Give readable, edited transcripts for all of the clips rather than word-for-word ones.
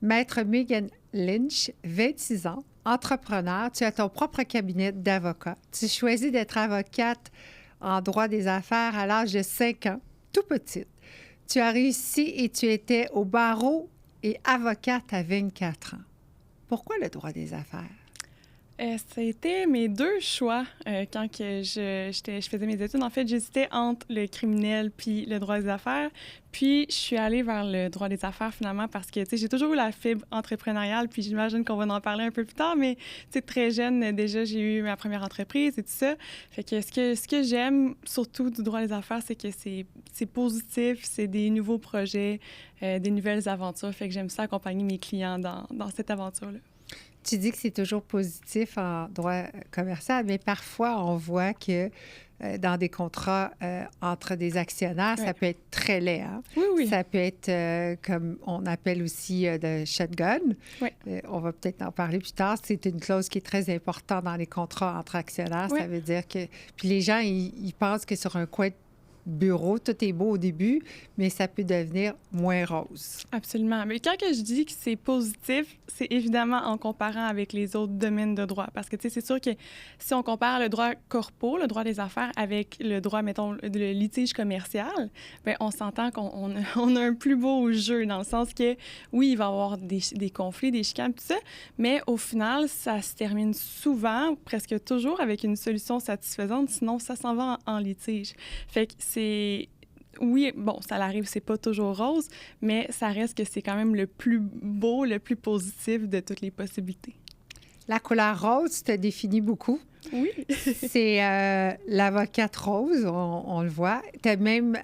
Maître Megan Lynch, 26 ans, entrepreneur, tu as ton propre cabinet d'avocat. Tu choisis d'être avocate en droit des affaires à l'âge de 5 ans, tout petite. Tu as réussi et tu étais au barreau et avocate à 24 ans. Pourquoi le droit des affaires? Ça a été mes deux choix quand que je faisais mes études. En fait, j'hésitais entre le criminel puis le droit des affaires. Puis, je suis allée vers le droit des affaires finalement parce que, tu sais, j'ai toujours eu la fibre entrepreneuriale. Puis, j'imagine qu'on va en parler un peu plus tard. Mais, tu sais, très jeune, déjà, j'ai eu ma première entreprise et tout ça. Fait que ce que j'aime surtout du droit des affaires, c'est que c'est positif, c'est des nouveaux projets, des nouvelles aventures. Fait que j'aime ça accompagner mes clients dans cette aventure-là. Tu dis que c'est toujours positif en droit commercial, mais parfois, on voit que dans des contrats entre des actionnaires, ça peut être très laid. Hein? Oui. Ça peut être, comme on appelle aussi, de shotgun. Oui. On va peut-être en parler plus tard. C'est une clause qui est très importante dans les contrats entre actionnaires. Oui. Ça veut dire que... Puis les gens, ils pensent que sur un coin de bureau, tout est beau au début, mais ça peut devenir moins rose. Absolument. Mais quand que je dis que c'est positif, c'est évidemment en comparant avec les autres domaines de droit. Parce que, tu sais, c'est sûr que si on compare le droit corpo, le droit des affaires, avec le droit, mettons, le litige commercial, bien, on s'entend qu'on a un plus beau jeu, dans le sens que, oui, il va y avoir des conflits, des chicanes, tout ça, mais au final, ça se termine souvent, presque toujours, avec une solution satisfaisante, sinon ça s'en va en litige. Fait que oui, bon, ça l'arrive, c'est pas toujours rose, mais ça reste que c'est quand même le plus beau, le plus positif de toutes les possibilités. La couleur rose te définit beaucoup. Oui. C'est l'avocate rose, on le voit. Tu as même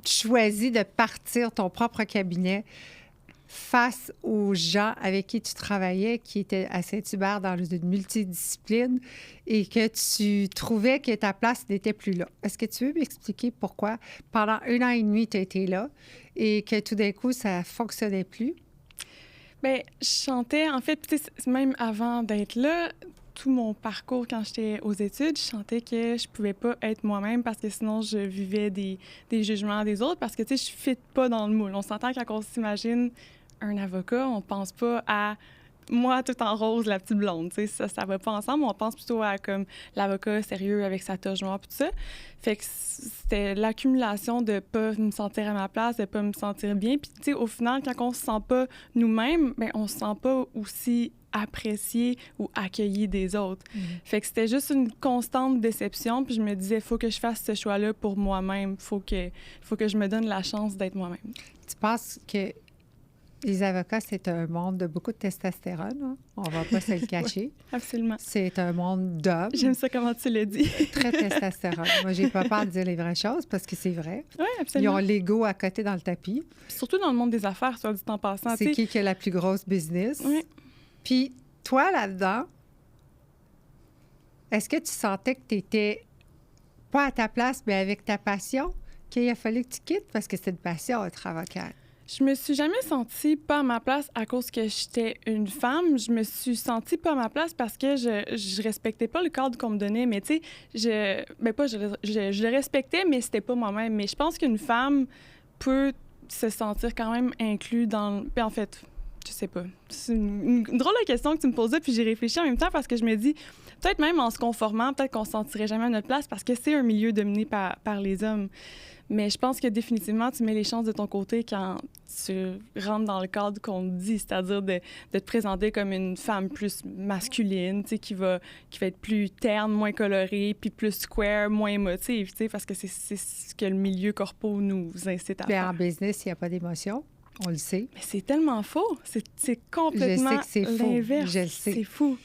choisi de partir ton propre cabinet face aux gens avec qui tu travaillais, qui étaient à Saint-Hubert dans une multidiscipline et que tu trouvais que ta place n'était plus là. Est-ce que tu veux m'expliquer pourquoi pendant 1 an et demi, tu étais là et que tout d'un coup, ça ne fonctionnait plus? Bien, je chantais, en fait, même avant d'être là, tout mon parcours quand j'étais aux études, je sentais que je pouvais pas être moi-même parce que sinon, je vivais des jugements des autres parce que, tu sais, je ne fit pas dans le moule. On s'entend quand on s'imagine un avocat, on pense pas à moi tout en rose, la petite blonde, tu sais, ça va pas ensemble. On pense plutôt à comme l'avocat sérieux avec sa toge noire, puis tout ça. Fait que c'était l'accumulation de pas me sentir à ma place, de pas me sentir bien. Puis, tu sais, au final, quand on se sent pas nous-mêmes, bien, on se sent pas aussi apprécié ou accueilli des autres. Fait que c'était juste une constante déception. Puis je me disais, faut que je fasse ce choix-là pour moi-même. Faut que je me donne la chance d'être moi-même. Tu penses que les avocats, c'est un monde de beaucoup de testostérone, hein? On va pas se le cacher. Oui, absolument. C'est un monde d'hommes. J'aime ça comment tu l'as dit. Très testostérone. Moi, j'ai pas peur de dire les vraies choses parce que c'est vrai. Oui, absolument. Ils ont l'ego à côté dans le tapis. Surtout dans le monde des affaires, soit dit en passant. C'est qui a la plus grosse business. Oui. Puis toi, là-dedans, est-ce que tu sentais que tu n'étais pas à ta place, mais avec ta passion, qu'il a fallu que tu quittes parce que c'est une passion, être avocate? Je me suis jamais sentie pas à ma place à cause que j'étais une femme. Je me suis sentie pas à ma place parce que je respectais pas le cadre qu'on me donnait. Mais tu sais, je le respectais, mais c'était pas moi-même. Mais je pense qu'une femme peut se sentir quand même inclus dans... Puis en fait, je sais pas. C'est une drôle de question que tu me posais, puis j'y réfléchis en même temps parce que je me dis, peut-être même en se conformant, peut-être qu'on se sentirait jamais à notre place parce que c'est un milieu dominé par les hommes. Mais je pense que définitivement, tu mets les chances de ton côté quand tu rentres dans le cadre qu'on te dit, c'est-à-dire de te présenter comme une femme plus masculine, tu sais, qui va être plus terne, moins colorée, puis plus square, moins émotive, tu sais, parce que c'est ce que le milieu corpo nous incite à faire. En business, il n'y a pas d'émotion, on le sait. Mais c'est tellement faux. C'est complètement l'inverse. Je le sais. C'est fou.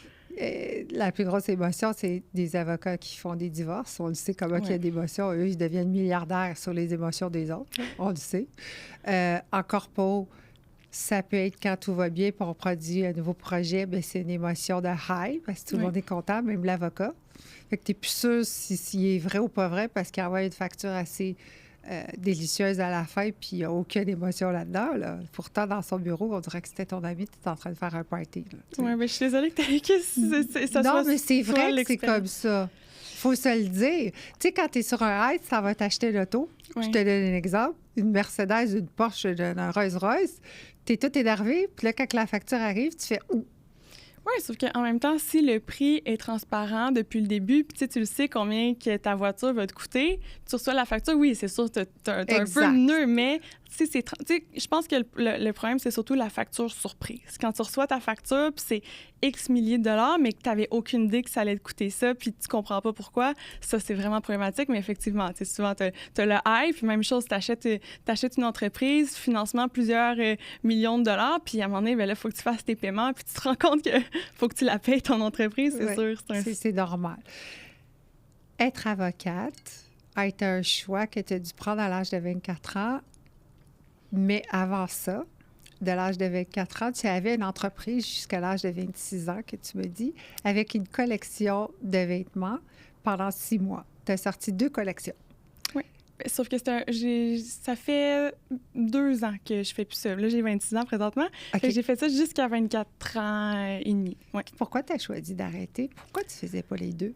La plus grosse émotion, c'est des avocats qui font des divorces. On le sait comment il y a d'émotions. Eux, ils deviennent milliardaires sur les émotions des autres. On le sait. En corpo, ça peut être quand tout va bien, puis on produit un nouveau projet, bien, c'est une émotion de high, parce que tout le monde est content, même l'avocat. Fait que tu n'es plus sûr s'il est vrai ou pas vrai, parce qu'il envoie une facture assez délicieuse à la fin, puis il n'y a aucune émotion là-dedans. Là. Pourtant, dans son bureau, on dirait que c'était ton ami, tu es en train de faire un party. Oui, mais je suis désolée que ça non, soit... mais c'est vrai que c'est comme ça. Il faut se le dire. Tu sais, quand tu es sur un high, ça va t'acheter l'auto. Je te donne un exemple. Une Mercedes, une Porsche, une Rolls-Royce. t'es tout énervé, puis là, quand la facture arrive, tu fais « Ouh! » Oui, sauf qu'en même temps, si le prix est transparent depuis le début, puis tu le sais combien que ta voiture va te coûter, tu reçois la facture, oui, c'est sûr, t'as un peu nœud, mais je pense que le problème, c'est surtout la facture surprise. Quand tu reçois ta facture, puis c'est X milliers de dollars, mais que tu n'avais aucune idée que ça allait te coûter ça, puis tu comprends pas pourquoi, ça, c'est vraiment problématique, mais effectivement, souvent, tu as le hype, puis même chose, tu achètes une entreprise, financement plusieurs millions de dollars, puis à un moment donné, ben là, il faut que tu fasses tes paiements, puis tu te rends compte que faut que tu la payes, ton entreprise, c'est sûr. C'est normal. Être avocate a été un choix que tu as dû prendre à l'âge de 24 ans, mais avant ça, de l'âge de 24 ans, tu avais une entreprise jusqu'à l'âge de 26 ans, que tu me dis, avec une collection de vêtements pendant 6 mois. Tu as sorti 2 collections. Oui, sauf que ça fait 2 ans que je fais plus ça. Là, j'ai 26 ans présentement. Okay. J'ai fait ça jusqu'à 24 ans et demi. Ouais. Pourquoi tu as choisi d'arrêter? Pourquoi tu faisais pas les 2?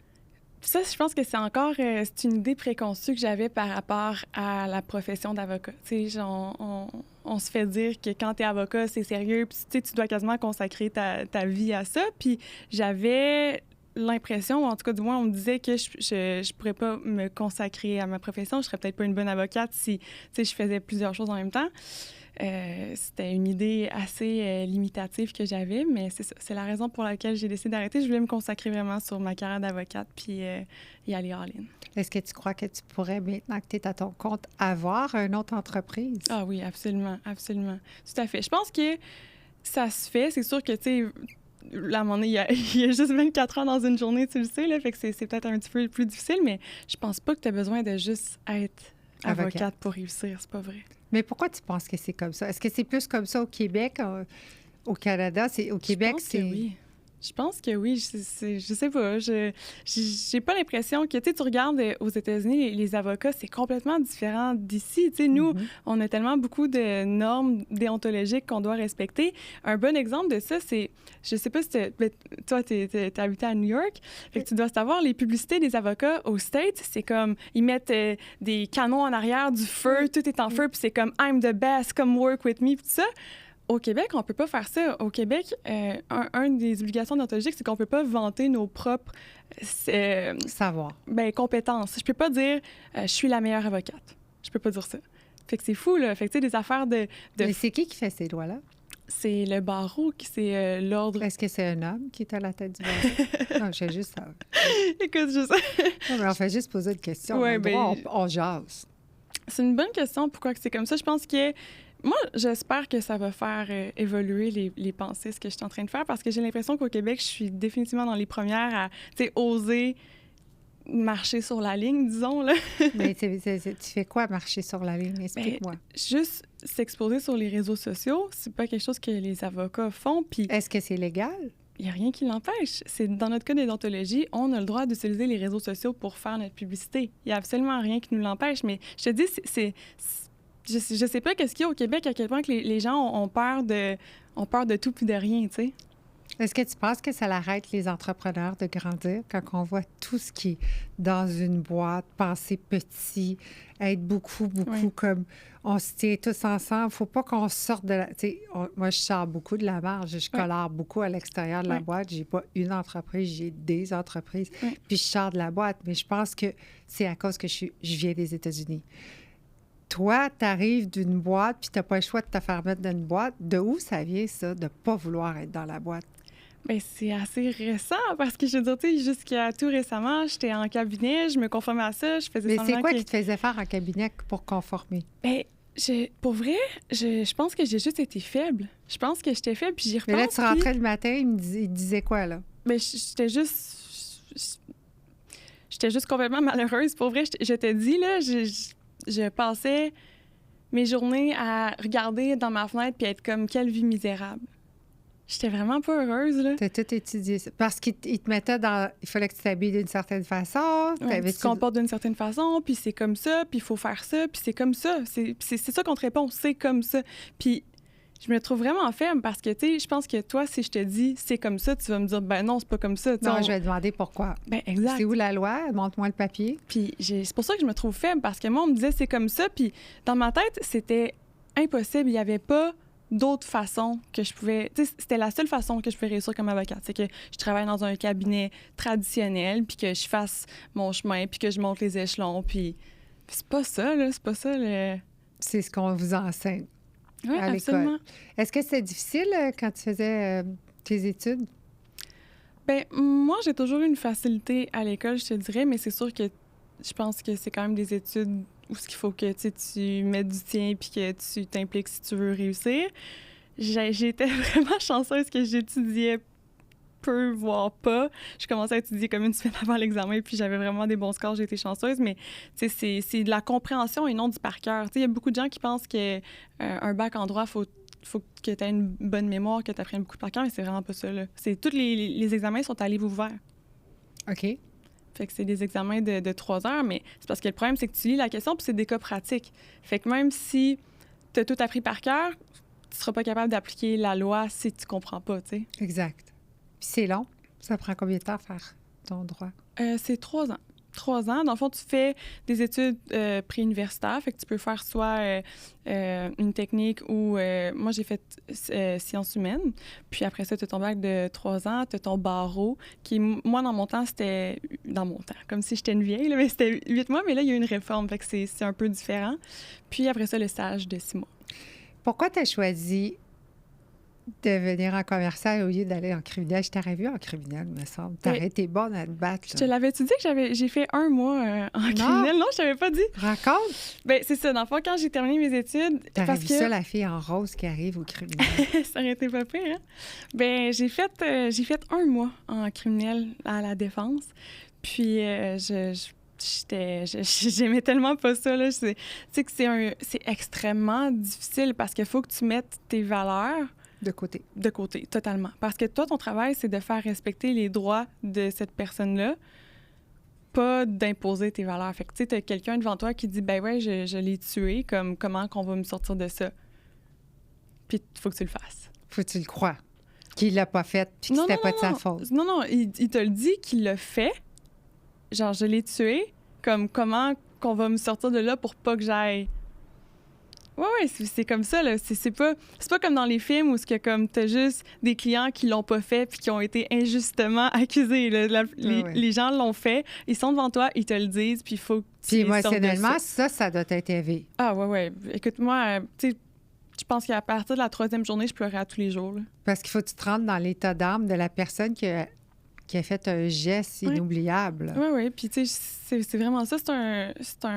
Ça, je pense que c'est encore c'est une idée préconçue que j'avais par rapport à la profession d'avocat. Tu sais, on se fait dire que quand tu es avocat, c'est sérieux, puis tu dois quasiment consacrer ta vie à ça. Puis j'avais l'impression, ou en tout cas, du moins, on me disait que je pourrais pas me consacrer à ma profession. Je serais peut-être pas une bonne avocate si, je faisais plusieurs choses en même temps. C'était une idée assez limitative que j'avais, mais c'est ça. C'est la raison pour laquelle j'ai décidé d'arrêter. Je voulais me consacrer vraiment sur ma carrière d'avocate puis y aller all-in. Est-ce que tu crois que tu pourrais, maintenant que tu es à ton compte, avoir une autre entreprise? Ah oui, absolument, absolument. Tout à fait. Je pense que ça se fait. C'est sûr que, tu sais, là, à un moment donné, il y a juste 24 ans dans une journée, tu le sais, là, fait que c'est peut-être un petit peu plus difficile, mais je pense pas que tu as besoin de juste être avocate pour réussir. C'est pas vrai. Mais pourquoi tu penses que c'est comme ça? Est-ce que c'est plus comme ça au Québec, au Canada? Au Québec, c'est... Oui. Je pense que oui. Je sais pas. J'ai pas l'impression que, tu regardes aux États-Unis, les avocats, c'est complètement différent d'ici. Tu sais, nous, on a tellement beaucoup de normes déontologiques qu'on doit respecter. Un bon exemple de ça, c'est, je sais pas si toi, t'es habité à New York, fait que tu dois savoir, les publicités des avocats aux States, c'est comme, ils mettent des canons en arrière, du feu, tout est en feu, puis c'est comme « I'm the best, come work with me », puis tout ça. Au Québec, on peut pas faire ça. Au Québec, une des obligations déontologiques, c'est qu'on peut pas vanter nos propres savoir. Compétences. Je peux pas dire je suis la meilleure avocate. Je peux pas dire ça. Fait que c'est fou, là. Fait que tu sais, des affaires de... Mais c'est qui fait ces lois-là? C'est le barreau, c'est l'ordre... Est-ce que c'est un homme qui est à la tête du barreau? Non, je fais juste ça. Écoute, juste... Non, mais on fait juste poser une question. Ouais, on jase. C'est une bonne question, pourquoi c'est comme ça. Je pense que... Moi, j'espère que ça va faire évoluer les pensées, ce que je suis en train de faire, parce que j'ai l'impression qu'au Québec, je suis définitivement dans les premières à, oser marcher sur la ligne, disons, là. Mais tu fais quoi, marcher sur la ligne? Explique-moi. Juste s'exposer sur les réseaux sociaux, c'est pas quelque chose que les avocats font, puis... Est-ce que c'est légal? Il n'y a rien qui l'empêche. C'est dans notre code d'odontologie, on a le droit d'utiliser les réseaux sociaux pour faire notre publicité. Il n'y a absolument rien qui nous l'empêche, mais je te dis, je sais pas qu'est-ce qu'il y a au Québec, à quel point que les gens ont peur de tout puis de rien, tu sais. Est-ce que tu penses que ça arrête les entrepreneurs de grandir quand on voit tout ce qui est dans une boîte, penser petit, être beaucoup comme on se tient tous ensemble? Faut pas qu'on sorte de la... Tu sais, moi, je sors beaucoup de la marge, je colère beaucoup à l'extérieur de la boîte. J'ai pas une entreprise, j'ai des entreprises, puis je sors de la boîte. Mais je pense que c'est à cause que je viens des États-Unis. Toi, tu arrives d'une boîte, puis tu n'as pas le choix de te faire mettre dans une boîte. De où ça vient, ça, de ne pas vouloir être dans la boîte? Bien, c'est assez récent, parce que je veux dire, tu sais, jusqu'à tout récemment, j'étais en cabinet, je me conformais à ça, je faisais semblant. Mais c'est quoi qui te faisait faire en cabinet pour conformer? Bien, pour vrai, je pense que j'ai juste été faible. Je pense que j'étais faible, puis j'y repense. Mais là, tu rentrais le matin, il disait quoi, là? Bien, j'étais juste complètement malheureuse. Pour vrai, je te dis, là, je passais mes journées à regarder dans ma fenêtre puis être comme « quelle vie misérable ». J'étais vraiment pas heureuse, là. T'as tout étudié ça. Parce qu'il te mettait dans... Il fallait que tu t'habilles d'une certaine façon. Ouais, tu te comportes d'une certaine façon, puis c'est comme ça, puis il faut faire ça, puis c'est comme ça. C'est ça qu'on te répond, c'est comme ça. Puis je me trouve vraiment faible parce que, tu sais, je pense que toi, si je te dis c'est comme ça, tu vas me dire ben non, c'est pas comme ça. Non, je vais demander pourquoi. Ben exact. C'est où la loi? Montre-moi le papier. Puis c'est pour ça que je me trouve faible parce que moi, on me disait c'est comme ça, puis dans ma tête, c'était impossible. Il y avait pas d'autres façons que je pouvais... Tu sais, c'était la seule façon que je pouvais réussir comme avocate. C'est que je travaille dans un cabinet traditionnel, puis que je fasse mon chemin, puis que je monte les échelons, puis c'est pas ça, là. C'est pas ça, le... C'est ce qu'on vous enseigne Oui, à absolument. l'école. Est-ce que c'était difficile quand tu faisais tes études? Bien, moi, j'ai toujours eu une facilité à l'école, je te dirais, mais c'est sûr que je pense que c'est quand même des études où il faut que tu mettes du tien puis que tu t'impliques si tu veux réussir. J'étais vraiment chanceuse que j'étudiais peu, voire pas. Je commençais à étudier comme une semaine avant l'examen, puis j'avais vraiment des bons scores, j'ai été chanceuse, mais c'est de la compréhension et non du par cœur. Il y a beaucoup de gens qui pensent qu'un bac en droit, faut que tu aies une bonne mémoire, que tu apprennes beaucoup par cœur, mais c'est vraiment pas ça, là. Tous les examens sont à livre ouvert. OK. Fait que c'est des examens de 3 heures, mais c'est parce que le problème, c'est que tu lis la question puis c'est des cas pratiques. Fait que même si tu as tout appris par cœur, tu seras pas capable d'appliquer la loi si tu comprends pas, tu sais. Exact. Puis c'est long. Ça prend combien de temps à faire ton droit? C'est 3 ans. 3 ans. Dans le fond, tu fais des études préuniversitaires. Fait que tu peux faire soit une technique ou... moi, j'ai fait sciences humaines. Puis après ça, tu as ton bac de 3 ans. Tu as ton barreau, qui, moi, dans mon temps, c'était... Dans mon temps, comme si j'étais une vieille, là, mais c'était 8 mois. Mais là, il y a eu une réforme. Fait que c'est un peu différent. Puis après ça, le stage de 6 mois. Pourquoi tu as choisi de venir en commercial au lieu d'aller en criminel? Je t'aurais vu en criminel, me semble. T'aurais été bonne à te battre. Je te l'avais-tu dit que j'ai fait 1 mois en criminel? Non, je t'avais pas dit. Raconte! Bien, c'est ça. Dans le fond, quand j'ai terminé mes études... T'aurais vu ça, la fille en rose qui arrive au criminel. Ça aurait été pas pire, hein? Bien, j'ai fait 1 mois en criminel à la défense. Puis, j'aimais tellement pas ça, là. Tu sais que c'est extrêmement difficile parce qu'il faut que tu mettes tes valeurs de côté. De côté, totalement. Parce que toi, ton travail, c'est de faire respecter les droits de cette personne-là, pas d'imposer tes valeurs. Fait que, tu sais, t'as quelqu'un devant toi qui dit « Ben ouais, je l'ai tué, comme comment qu'on va me sortir de ça? » Puis, il faut que tu le fasses. Faut que tu le crois. Qu'il l'a pas fait, puis que c'était pas de sa faute. Non, il te le dit qu'il l'a fait. Genre, je l'ai tué, comme comment qu'on va me sortir de là pour pas que j'aille... Oui, c'est comme ça, là. C'est pas comme dans les films où t'as juste des clients qui l'ont pas fait puis qui ont été injustement accusés. Les gens l'ont fait, ils sont devant toi, ils te le disent, puis il faut que tu puis émotionnellement, ça doit être élevé. Ah, ouais. Écoute, moi, tu sais, je pense qu'à partir de la 3e journée, je pleurais à tous les jours, là. Parce qu'il faut que tu te rentres dans l'état d'âme de la personne qui a fait un geste inoubliable. Oui. Puis, tu sais, c'est vraiment ça. C'est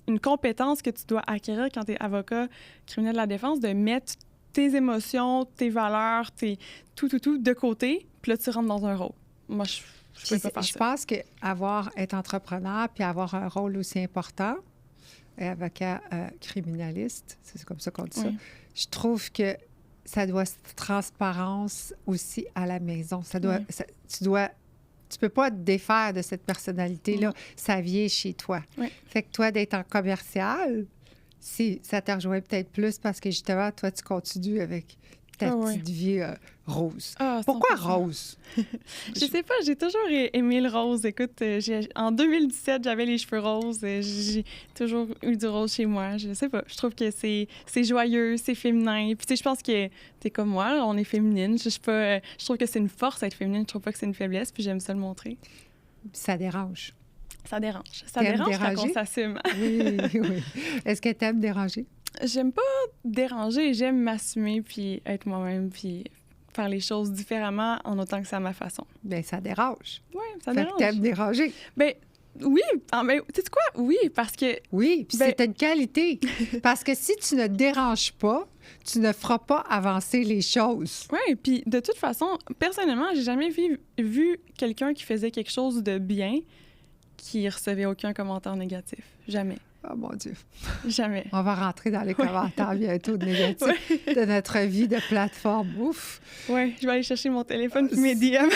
une compétence que tu dois acquérir quand tu es avocat criminel de la défense, de mettre tes émotions, tes valeurs, tout de côté. Puis là, tu rentres dans un rôle. Moi, je peux pas faire ça. Je pense qu'être entrepreneur puis avoir un rôle aussi important, avocat criminaliste, c'est comme ça qu'on dit ça, je trouve que ça doit être transparence aussi à la maison. Tu peux pas te défaire de cette personnalité-là. Ça vient chez toi. Oui. Fait que toi, d'être en commercial, ça te rejoint peut-être plus parce que justement, toi, tu continues avec ta petite vie rose. Pourquoi rose? Je sais pas, j'ai toujours aimé le rose. Écoute, en 2017, j'avais les cheveux roses. J'ai toujours eu du rose chez moi. Je sais pas, je trouve que c'est joyeux, c'est féminin. Puis tu sais, je pense que t'es comme moi, là, on est féminine. Je trouve que c'est une force d'être féminine. Je trouve pas que c'est une faiblesse, puis j'aime ça le montrer. Ça dérange. Ça dérange. Ça dérange quand on s'assume. Oui. Est-ce que t'aimes déranger? J'aime pas déranger, j'aime m'assumer puis être moi-même puis faire les choses différemment en autant que c'est à ma façon. Bien, ça dérange. Oui, ça dérange. Que t'aimes déranger. Bien, oui. Tu sais quoi? Oui, parce que... Oui, puis c'est une qualité. Parce que si tu ne déranges pas, tu ne feras pas avancer les choses. Oui, puis de toute façon, personnellement, j'ai jamais vu quelqu'un qui faisait quelque chose de bien qui recevait aucun commentaire négatif. Jamais. Oh mon Dieu. Jamais. On va rentrer dans les commentaires bientôt de négatifs de notre vie de plateforme. Ouf! Oui, je vais aller chercher mon téléphone et mes DM.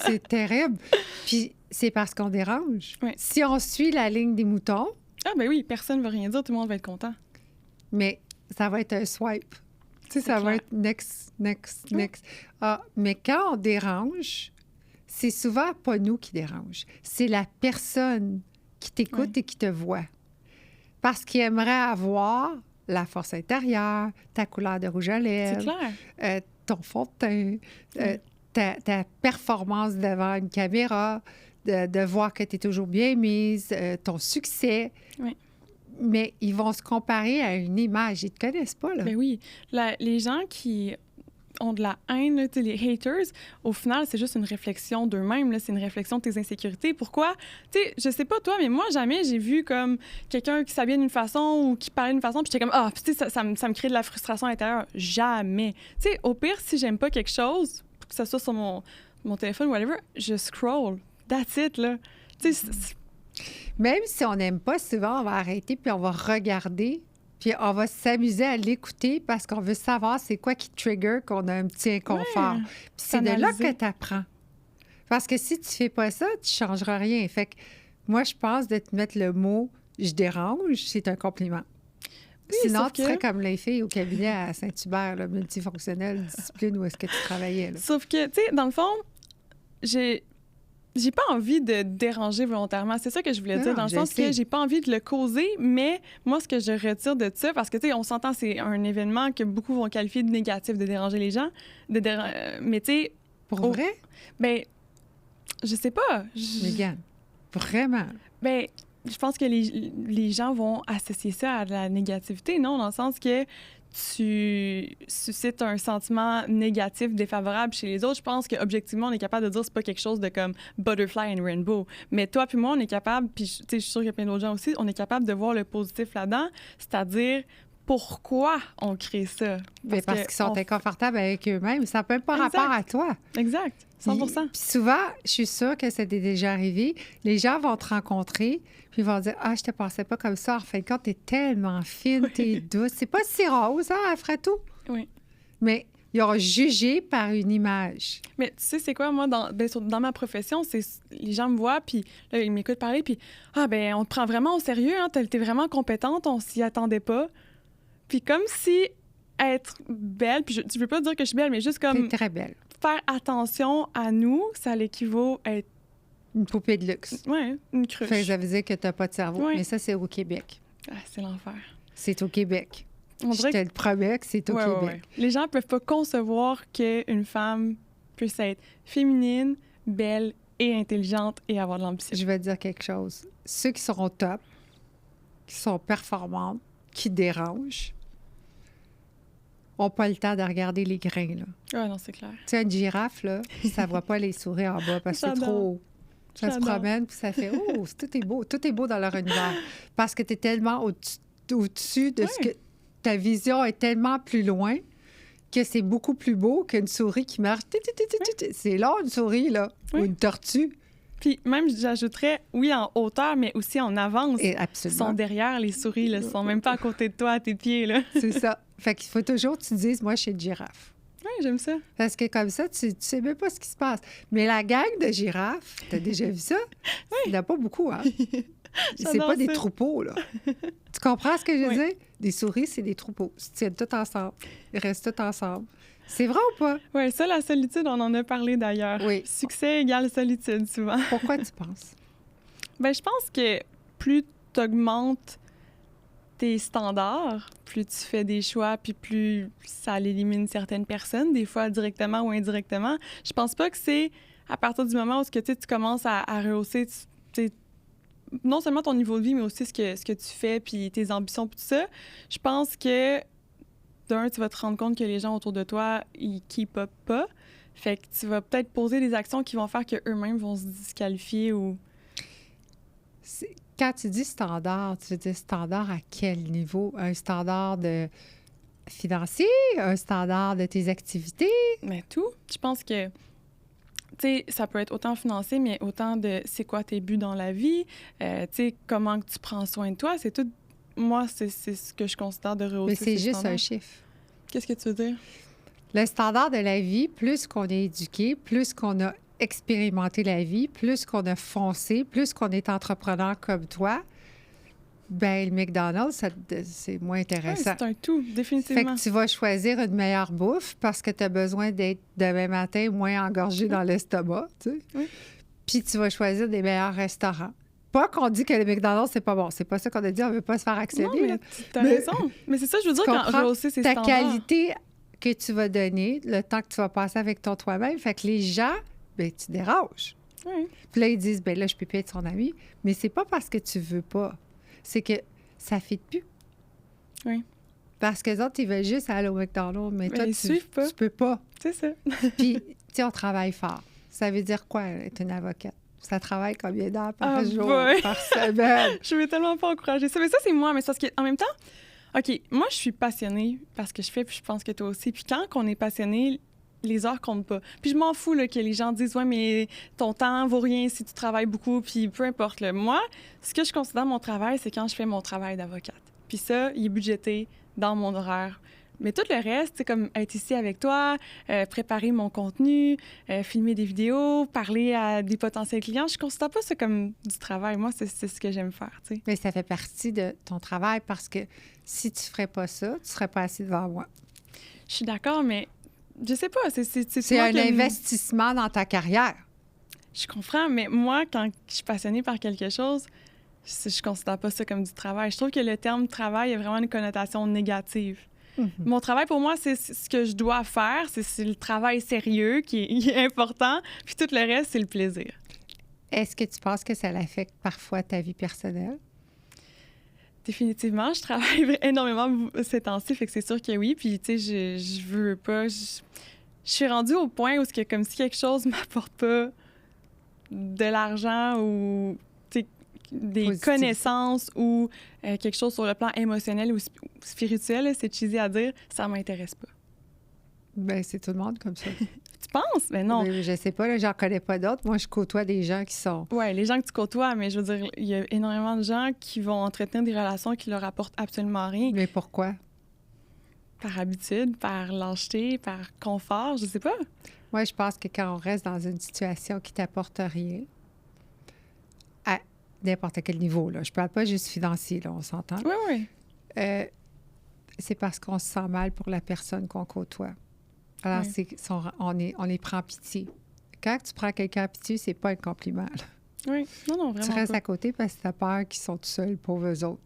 C'est terrible. Puis c'est parce qu'on dérange. Oui. Si on suit la ligne des moutons... Ah ben oui, personne ne va rien dire, tout le monde va être content. Mais ça va être un swipe. Tu sais, ça va être next. Ah, mais quand on dérange, c'est souvent pas nous qui dérange. C'est la personne qui t'écoute et qui te voit. Parce qu'il aimerait avoir la force intérieure, ta couleur de rouge à lèvres. C'est clair. Ton fond de teint, ta performance devant une caméra, de voir que tu es toujours bien mise, ton succès. Oui. Mais ils vont se comparer à une image. Ils ne te connaissent pas, là. Ben oui. Les gens qui ont de la haine, là, les haters, au final, c'est juste une réflexion d'eux-mêmes. Là, c'est une réflexion de tes insécurités. Pourquoi? Tu sais, je sais pas toi, mais moi, jamais j'ai vu comme quelqu'un qui s'habillait d'une façon ou qui parlait d'une façon, puis j'étais comme, tu sais, ça me crée de la frustration à l'intérieur. Jamais. Tu sais, au pire, si j'aime pas quelque chose, que ça soit sur mon téléphone ou whatever, je scroll. That's it, là. Tu sais, même si on n'aime pas, souvent, on va arrêter puis on va regarder, puis on va s'amuser à l'écouter parce qu'on veut savoir c'est quoi qui trigger qu'on a un petit inconfort. Ouais, puis c'est de là que tu apprends. Parce que si tu fais pas ça, tu changeras rien. Fait que moi, je pense de te mettre le mot « je dérange », c'est un compliment. Oui, sinon, tu serais comme les filles au cabinet à Saint-Hubert, là, multifonctionnel, discipline, où est-ce que tu travaillais. Là. Sauf que, tu sais, dans le fond, j'ai pas envie de déranger volontairement. C'est ça que je voulais dire, dans le sens que j'ai pas envie de le causer, mais moi, ce que je retire de ça, parce que, tu sais, on s'entend, c'est un événement que beaucoup vont qualifier de négatif, de déranger les gens, mais tu sais... Pour vrai? Ben, je sais pas. Mégane, vraiment? Ben, je pense que les gens vont associer ça à de la négativité, non? Dans le sens que tu suscites un sentiment négatif, défavorable chez les autres. Je pense qu'objectivement, on est capable de dire que c'est pas quelque chose de comme butterfly and rainbow. Mais toi puis moi, on est capable, puis je suis sûre qu'il y a plein d'autres gens aussi, on est capable de voir le positif là-dedans, c'est-à-dire pourquoi on crée ça. Parce qu'ils sont inconfortables avec eux-mêmes. Ça n'a même pas rapport à toi. Exact, 100%. Puis souvent, je suis sûre que ça t'est déjà arrivé, les gens vont te rencontrer puis ils vont dire « Ah, je te pensais pas comme ça. En fin de compte, t'es tellement fine, t'es douce. C'est pas si rose, hein, elle ferait tout. » Oui. Mais ils auront jugé par une image. Mais tu sais, c'est quoi, moi, dans ma profession, c'est les gens me voient, puis là, ils m'écoutent parler, puis « Ah, ben on te prend vraiment au sérieux, hein, t'es vraiment compétente, on s'y attendait pas. » Puis comme si être belle, puis je veux pas dire que je suis belle, mais juste comme... T'es très belle. Faire attention à nous, ça l'équivaut à être... Une poupée de luxe. Oui, une cruche. Fait que ça veut dire que t'as pas de cerveau. Oui. Mais ça, c'est au Québec. Ah, c'est l'enfer. C'est au Québec. On Je te le promets que c'est au Québec. Ouais. Les gens peuvent pas concevoir qu'une femme puisse être féminine, belle et intelligente et avoir de l'ambition. Je vais te dire quelque chose. Ceux qui sont au top, qui sont performantes, qui dérangent, n'ont pas le temps de regarder les grains, là. Ah non, c'est clair. Tu sais, une girafe, là, ça ne voit pas les souris en bas parce que c'est trop haut. Ça se promène, puis ça fait « Oh, tout est beau. Tout est beau dans leur univers. » Parce que tu es tellement au-dessus de ce que... Ta vision est tellement plus loin que c'est beaucoup plus beau qu'une souris qui marche. C'est long, une souris, là, ou une tortue. Puis même, j'ajouterais, oui, en hauteur, mais aussi en avance. Et absolument. Ils sont derrière, les souris, là. Ils sont même pas à côté de toi, à tes pieds, là. C'est ça. Fait qu'il faut toujours que tu dises « Moi, je suis une girafe. » Oui, j'aime ça. Parce que comme ça, tu sais même pas ce qui se passe. Mais la gang de girafes, t'as déjà vu ça? Oui. Il n'y en a pas beaucoup, hein? C'est pas des troupeaux, là. Tu comprends ce que je veux dire? Des souris, c'est des troupeaux. Ils se tiennent tous ensemble. Ils restent tous ensemble. C'est vrai ou pas? Oui, ça, la solitude, on en a parlé d'ailleurs. Oui. Succès égale solitude, souvent. Pourquoi tu penses? Bien, je pense que plus tu augmentes tes standards, plus tu fais des choix, puis plus ça élimine certaines personnes, des fois directement ou indirectement. Je pense pas que c'est à partir du moment où tu commences à rehausser non seulement ton niveau de vie, mais aussi ce que tu fais, puis tes ambitions, puis tout ça. Je pense que, d'un, tu vas te rendre compte que les gens autour de toi, ils keep up pas. Fait que tu vas peut-être poser des actions qui vont faire qu'eux-mêmes vont se disqualifier ou... Quand tu dis standard, tu veux dire standard à quel niveau? Un standard de financier? Un standard de tes activités? Mais tout. Je pense que, tu sais, ça peut être autant financier, mais autant de c'est quoi tes buts dans la vie, tu sais, comment que tu prends soin de toi. C'est tout. Moi, c'est ce que je considère de rehausser. Mais c'est juste standards. un chiffre. Qu'est-ce que tu veux dire? Le standard de la vie, plus qu'on est éduqué, plus qu'on a expérimenté la vie, plus qu'on a foncé, plus qu'on est entrepreneur comme toi, ben le McDonald's, c'est moins intéressant. Ouais, c'est un tout, définitivement. Fait que tu vas choisir une meilleure bouffe parce que tu as besoin d'être demain matin moins engorgé dans l'estomac, tu sais. Oui. Puis tu vas choisir des meilleurs restaurants. Pas qu'on dit que le McDonald's, c'est pas bon. C'est pas ça qu'on a dit. On veut pas se faire accéder. Non, mais t'as raison. Mais c'est ça, je veux dire, quand rehausser ses standards. Ta qualité que tu vas donner, le temps que tu vas passer avec toi-même. Fait que les gens, ben tu déranges. Oui. Puis là, ils disent, ben là, je peux plus être son ami. Mais c'est pas parce que tu veux pas. C'est que ça ne fit plus. Oui. Parce que les autres, ils veulent juste aller au McDonald's. Mais toi, tu peux pas. C'est ça. Puis, tu sais, on travaille fort. Ça veut dire quoi, être une avocate? Ça travaille combien d'heures par jour, par semaine? Je veux tellement pas encourager ça. Mais ça, c'est moi. Mais c'est parce qu'en même temps, OK, moi, je suis passionnée parce que je fais, puis je pense que toi aussi. Puis quand on est passionné, les heures comptent pas. Puis je m'en fous là, que les gens disent « Ouais, mais ton temps vaut rien si tu travailles beaucoup. » Puis peu importe. Là. Moi, ce que je considère mon travail, c'est quand je fais mon travail d'avocate. Puis ça, il est budgété dans mon horaire. Mais tout le reste, c'est comme être ici avec toi, préparer mon contenu, filmer des vidéos, parler à des potentiels clients. Je ne considère pas ça comme du travail. Moi, c'est ce que j'aime faire. T'sais. Mais ça fait partie de ton travail parce que si tu ne ferais pas ça, tu ne serais pas assis devant moi. Je suis d'accord, mais je sais pas. C'est un investissement dans ta carrière. Je comprends, mais moi, quand je suis passionnée par quelque chose, je considère pas ça comme du travail. Je trouve que le terme travail a vraiment une connotation négative. Mm-hmm. Mon travail, pour moi, c'est ce que je dois faire. C'est le travail sérieux qui est important. Puis tout le reste, c'est le plaisir. Est-ce que tu penses que ça affecte parfois ta vie personnelle? Définitivement. Je travaille énormément ces temps-ci, fait que c'est sûr que oui. Puis, tu sais, je veux pas... Je suis rendue au point où c'est comme si quelque chose m'apporte pas de l'argent ou des positif. Connaissances ou quelque chose sur le plan émotionnel ou spirituel, c'est cheesy à dire, ça m'intéresse pas. Bien, c'est tout le monde comme ça. Tu penses? Mais non. Mais je sais pas, là, j'en connais pas d'autres. Moi, je côtoie des gens qui sont... Oui, les gens que tu côtoies, mais je veux dire, il y a énormément de gens qui vont entretenir des relations qui leur apportent absolument rien. Mais pourquoi? Par habitude, par lâcheté, par confort, je sais pas. Moi, je pense que quand on reste dans une situation qui t'apporte rien, à n'importe quel niveau, là, je parle pas juste financier, là, on s'entend. Oui, oui. C'est parce qu'on se sent mal pour la personne qu'on côtoie. Alors, oui. On les prend pitié. Quand tu prends quelqu'un en pitié, c'est pas un compliment. Là. Oui, non, vraiment. Tu restes pas. À côté parce que tu as peur qu'ils sont tout seuls, pauvres eux autres.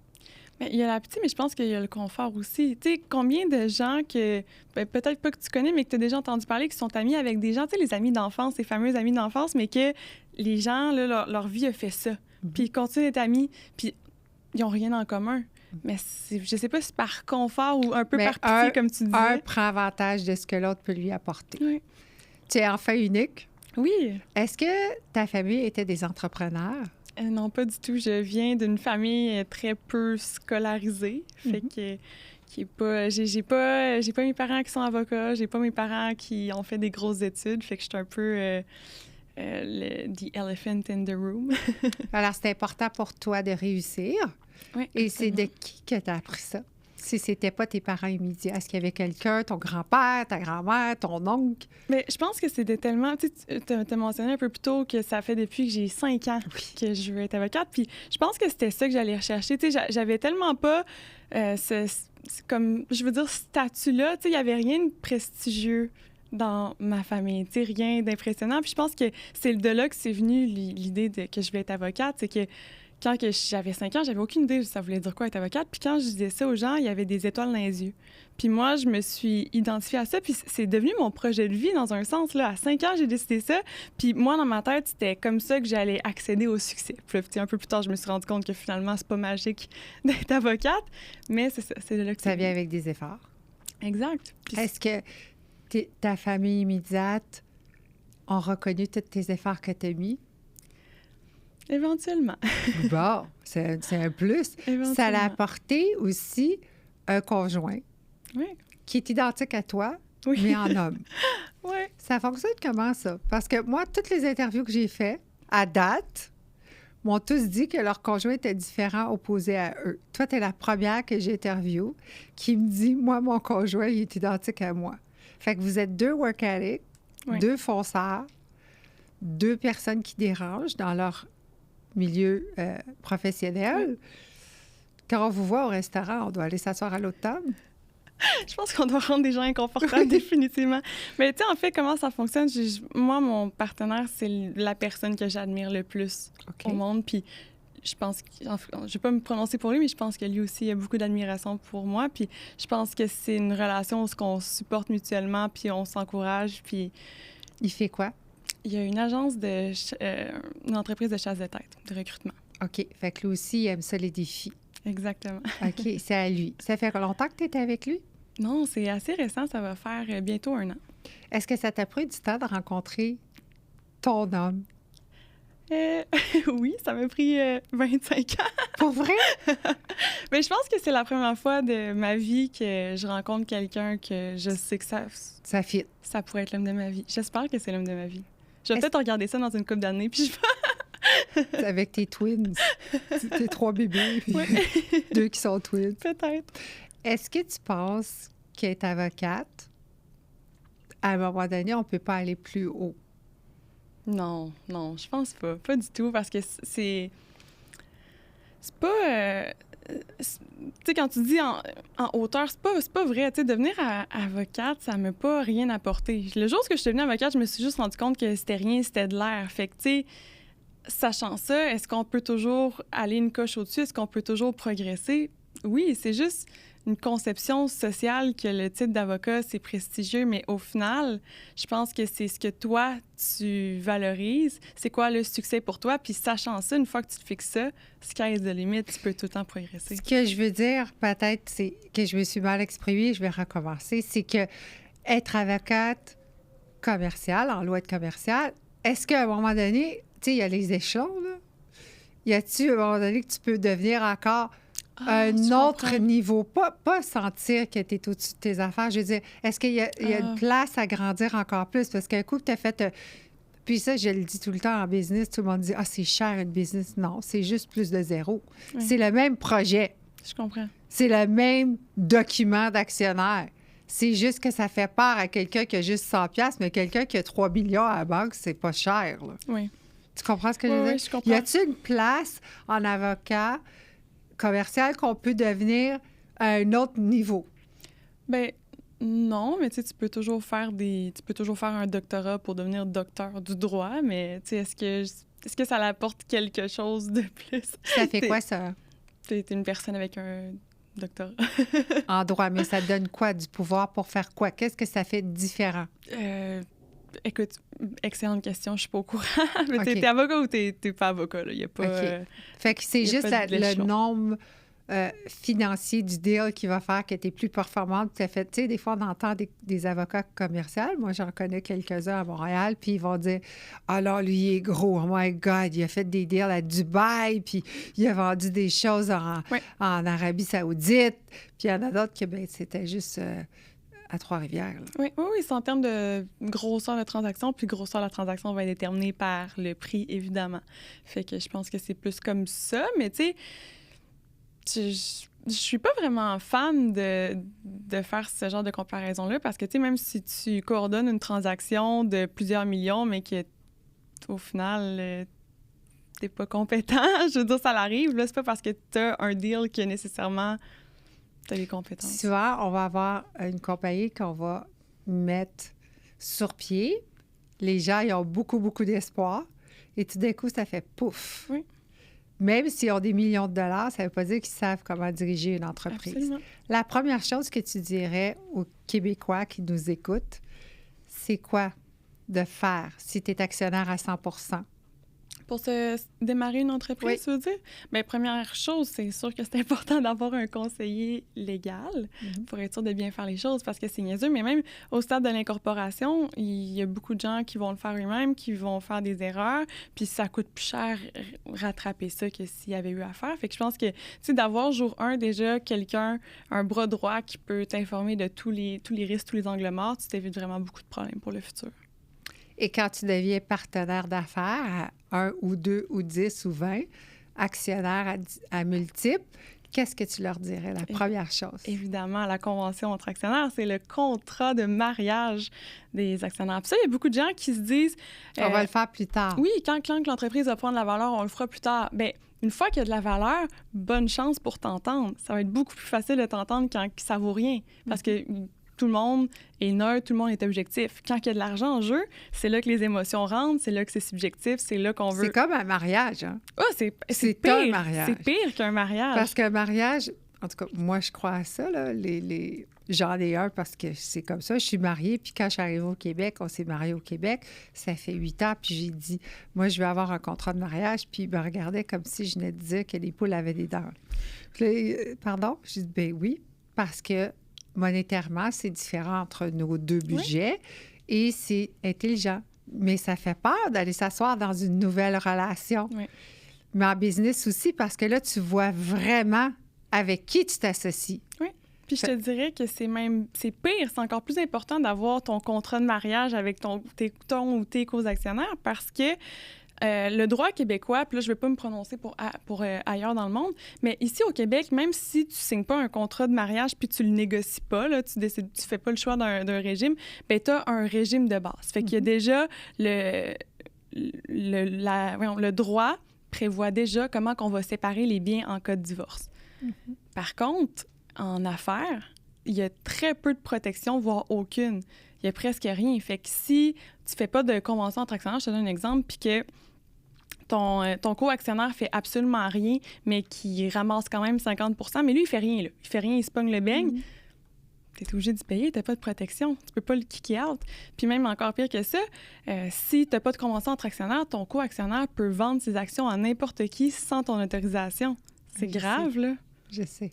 Bien, il y a la pitié, mais je pense qu'il y a le confort aussi. Tu sais, combien de gens que, peut-être pas que tu connais, mais que tu as déjà entendu parler, qui sont amis avec des gens, tu sais, les amis d'enfance, les fameux amis d'enfance, mais que les gens, là, leur vie a fait ça. Mm-hmm. Puis ils continuent d'être amis, puis ils n'ont rien en commun. Mais je sais pas si par confort ou un peu par pitié, comme tu disais. Un prend avantage de ce que l'autre peut lui apporter. Oui. Tu es enfant unique. Oui. Est-ce que ta famille était des entrepreneurs? Non, pas du tout. Je viens d'une famille très peu scolarisée. Fait que qui est pas... J'ai pas mes parents qui sont avocats. J'ai pas mes parents qui ont fait des grosses études. Fait que je suis un peu... the elephant in the room. Alors, c'est important pour toi de réussir. Oui, et c'est de qui que tu as appris ça? Si c'était pas tes parents immédiats, est-ce qu'il y avait quelqu'un, ton grand-père, ta grand-mère, ton oncle? Mais je pense que c'était tellement... Tu as mentionné un peu plus tôt que ça fait depuis que j'ai 5 ans que je veux être avocate. Puis je pense que c'était ça que j'allais rechercher. Tu sais, j'avais tellement pas comme, je veux dire, ce statut-là. Tu sais, il y avait rien de prestigieux dans ma famille, tu sais, rien d'impressionnant. Puis je pense que c'est de là que c'est venu l'idée que je vais être avocate. C'est que quand j'avais 5 ans, j'avais aucune idée de ça voulait dire quoi être avocate. Puis quand je disais ça aux gens, il y avait des étoiles dans les yeux. Puis moi, je me suis identifiée à ça. Puis c'est devenu mon projet de vie dans un sens. Là. À 5 ans, j'ai décidé ça. Puis moi, dans ma tête, c'était comme ça que j'allais accéder au succès. Puis là, un peu plus tard, je me suis rendu compte que finalement, c'est pas magique d'être avocate. Mais c'est ça, c'est de là que ça vient avec des efforts. Exact. Puis est-ce que ta famille immédiate ont reconnu tous tes efforts que tu as mis? Éventuellement. Bon, c'est un plus. Ça l'a apporté aussi un conjoint qui est identique à toi, mais en homme. Oui. Ça fonctionne comment, ça? Parce que moi, toutes les interviews que j'ai faites, à date, m'ont tous dit que leur conjoint était différent, opposé à eux. Toi, tu es la première que j'ai interviewée qui me dit, moi, mon conjoint, il est identique à moi. Fait que vous êtes 2 work addicts, 2 fonceurs, 2 personnes qui dérangent dans leur milieu professionnel. Quand on vous voit au restaurant, on doit aller s'asseoir à l'autre table. Je pense qu'on doit rendre des gens inconfortables, définitivement. Mais tu sais, en fait, comment ça fonctionne? Moi, mon partenaire, c'est la personne que j'admire le plus au monde. Puis je pense que, je vais pas me prononcer pour lui, mais je pense que lui aussi a beaucoup d'admiration pour moi. Puis je pense que c'est une relation où on se supporte mutuellement, puis on s'encourage. Puis il fait quoi? Il y a une agence une entreprise de chasse de tête, de recrutement. OK. Fait que lui aussi, il aime ça, les défis. Exactement. OK, c'est à lui. Ça fait longtemps que tu étais avec lui? Non, c'est assez récent. Ça va faire bientôt 1 an. Est-ce que ça t'a pris du temps de rencontrer ton homme? Oui, ça m'a pris 25 ans. Pour vrai? Mais je pense que c'est la première fois de ma vie que je rencontre quelqu'un que je sais que ça fit. Ça pourrait être l'homme de ma vie. J'espère que c'est l'homme de ma vie. Je vais peut-être regarder ça dans une couple d'années, puis je avec tes twins, tes 3 bébés, puis 2 qui sont twins. Peut-être. Est-ce que tu penses qu'être avocate, à un moment donné, on ne peut pas aller plus haut? Non, je pense pas. Pas du tout, parce que c'est pas... tu sais, quand tu dis en hauteur, c'est pas vrai. Tu sais, devenir avocate, ça m'a pas rien apporté. Le jour où je suis devenue avocate, je me suis juste rendu compte que c'était rien, c'était de l'air. Fait que, tu sais, sachant ça, est-ce qu'on peut toujours aller une coche au-dessus? Est-ce qu'on peut toujours progresser? Oui, c'est juste une conception sociale que le titre d'avocat, c'est prestigieux, mais au final, je pense que c'est ce que toi, tu valorises. C'est quoi le succès pour toi? Puis sachant ça, une fois que tu te fixes ça, sky is the limit, tu peux tout le temps progresser. Ce que je veux dire, peut-être, c'est que je me suis mal exprimée, je vais recommencer, c'est que être avocate commerciale, en loi de commerciale, est-ce qu'à un moment donné, tu sais, il y a les échelons, là? Y a-t-il à un moment donné que tu peux devenir encore un autre niveau? Pas sentir que tu es au-dessus de tes affaires. Je veux dire, est-ce qu'il y a une place à grandir encore plus? Parce qu'un coup que tu as fait... Puis ça, je le dis tout le temps en business, tout le monde dit « Ah, c'est cher, une business. » Non, c'est juste plus de zéro. Oui. C'est le même projet. Je comprends. C'est le même document d'actionnaire. C'est juste que ça fait peur à quelqu'un qui a juste 100$, mais quelqu'un qui a 3 millions à la banque, c'est pas cher, là. Oui. Tu comprends ce que je veux dire? Oui, je comprends. Y a-t-il une place en avocat commercial qu'on peut devenir à un autre niveau? Bien, non, mais tu peux toujours faire un doctorat pour devenir docteur du droit, mais tu sais, est-ce que ça apporte quelque chose de plus? Ça fait quoi, ça? T'es une personne avec un doctorat. En droit, mais ça donne quoi du pouvoir pour faire quoi? Qu'est-ce que ça fait de différent? Écoute, excellente question, je suis pas au courant. Mais t'es avocat ou t'es pas avocat, là? Il y a pas... fait que c'est juste le nombre financier du deal qui va faire que tu es plus performante. Tu sais, des fois, on entend des avocats commerciaux. Moi, j'en connais quelques-uns à Montréal, puis ils vont dire « Ah là, lui, il est gros. Oh my God, il a fait des deals à Dubaï, puis il a vendu des choses en Arabie Saoudite. » Puis il y en a d'autres que, ben c'était juste... à Trois-Rivières. Oui, c'est en termes de grosseur de transaction, puis grosseur de la transaction va être déterminée par le prix, évidemment. Fait que je pense que c'est plus comme ça, mais tu sais, je suis pas vraiment fan de faire ce genre de comparaison-là, parce que, tu sais, même si tu coordonnes une transaction de plusieurs millions, mais que, au final, t'es pas compétent, je veux dire, ça l'arrive, là, c'est pas parce que t'as un deal que nécessairement... T'as les compétences. Souvent, on va avoir une compagnie qu'on va mettre sur pied. Les gens, ils ont beaucoup, beaucoup d'espoir. Et tout d'un coup, ça fait pouf. Oui. Même s'ils ont des millions de dollars, ça ne veut pas dire qu'ils savent comment diriger une entreprise. Absolument. La première chose que tu dirais aux Québécois qui nous écoutent, c'est quoi de faire si tu es actionnaire à 100%? Pour se démarrer une entreprise, tu veux dire? Bien, première chose, c'est sûr que c'est important d'avoir un conseiller légal pour être sûr de bien faire les choses, parce que c'est niaiseux. Mais même au stade de l'incorporation, il y a beaucoup de gens qui vont le faire eux-mêmes, qui vont faire des erreurs, puis ça coûte plus cher rattraper ça que s'il y avait eu à faire. Fait que je pense que, tu sais, d'avoir jour 1 déjà quelqu'un, un bras droit qui peut t'informer de tous les risques, tous les angles morts, tu t'évites vraiment beaucoup de problèmes pour le futur. Et quand tu deviens partenaire d'affaires à 1 ou 2 ou 10 ou 20, actionnaire à multiples, qu'est-ce que tu leur dirais, la première chose? Évidemment, la convention entre actionnaires, c'est le contrat de mariage des actionnaires. Puis ça, il y a beaucoup de gens qui se disent... on va le faire plus tard. Oui, quand l'entreprise va prendre la valeur, on le fera plus tard. Bien, une fois qu'il y a de la valeur, bonne chance pour t'entendre. Ça va être beaucoup plus facile de t'entendre quand ça vaut rien. Parce que tout le monde est neutre, tout le monde est objectif. Quand il y a de l'argent en jeu, c'est là que les émotions rentrent, c'est là que c'est subjectif, c'est là qu'on veut... C'est comme un mariage, hein? Oh, c'est pire. Un mariage. C'est pire qu'un mariage. Parce qu'un mariage, en tout cas, moi, je crois à ça, là. J'en ai un parce que c'est comme ça. Je suis mariée, puis quand je suis arrivée au Québec, on s'est mariés au Québec. Ça fait 8 ans, puis j'ai dit, moi, je vais avoir un contrat de mariage. Puis il me regardait comme si je venais de dire que les poules avaient des dents. Puis là, pardon? J'ai dit, ben oui, parce que monétairement, c'est différent entre nos deux budgets et c'est intelligent. Mais ça fait peur d'aller s'asseoir dans une nouvelle relation. Oui. Mais en business aussi, parce que là, tu vois vraiment avec qui tu t'associes. Oui. Puis je te dirais que c'est pire, c'est encore plus important d'avoir ton contrat de mariage avec ton ou tes co-actionnaires parce que le droit québécois, puis là, je ne vais pas me prononcer pour ailleurs dans le monde, mais ici au Québec, même si tu ne signes pas un contrat de mariage puis tu ne le négocies pas, là, tu fais pas le choix d'un régime, bien, tu as un régime de base. Fait qu'il y a déjà le droit prévoit déjà comment qu'on va séparer les biens en cas de divorce. Mm-hmm. Par contre, en affaires, il y a très peu de protection, voire aucune. Il y a presque rien. Fait que si tu fais pas de convention entre actionnaires, je te donne un exemple, puis que ton co-actionnaire fait absolument rien, mais qui ramasse quand même 50 %, mais lui, il fait rien, là. Il fait rien, il se pogne le beigne. Mm-hmm. Tu es obligé d'y payer, tu n'as pas de protection. Tu peux pas le kicker out. Puis même encore pire que ça, si tu n'as pas de convention entre actionnaires, ton co-actionnaire peut vendre ses actions à n'importe qui sans ton autorisation. C'est grave, là. Je sais.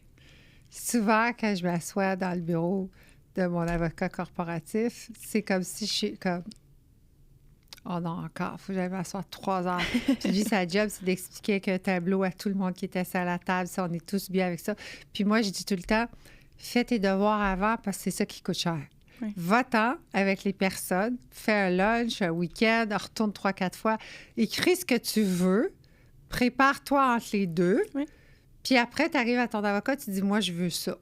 Souvent, quand je m'assois dans le bureau de mon avocat corporatif, c'est comme si je suis comme... Oh non, encore, il faut que j'aille m'asseoir 3 heures. Puis lui, sa job, c'est d'expliquer avec un tableau à tout le monde qui était assis à la table, si on est tous bien avec ça. Puis moi, je dis tout le temps, fais tes devoirs avant parce que c'est ça qui coûte cher. Oui. Va-t'en avec les personnes, fais un lunch, un week-end, retourne 3-4 fois, écris ce que tu veux, prépare-toi entre les deux. Oui. Puis après, tu arrives à ton avocat, tu dis, moi, je veux ça.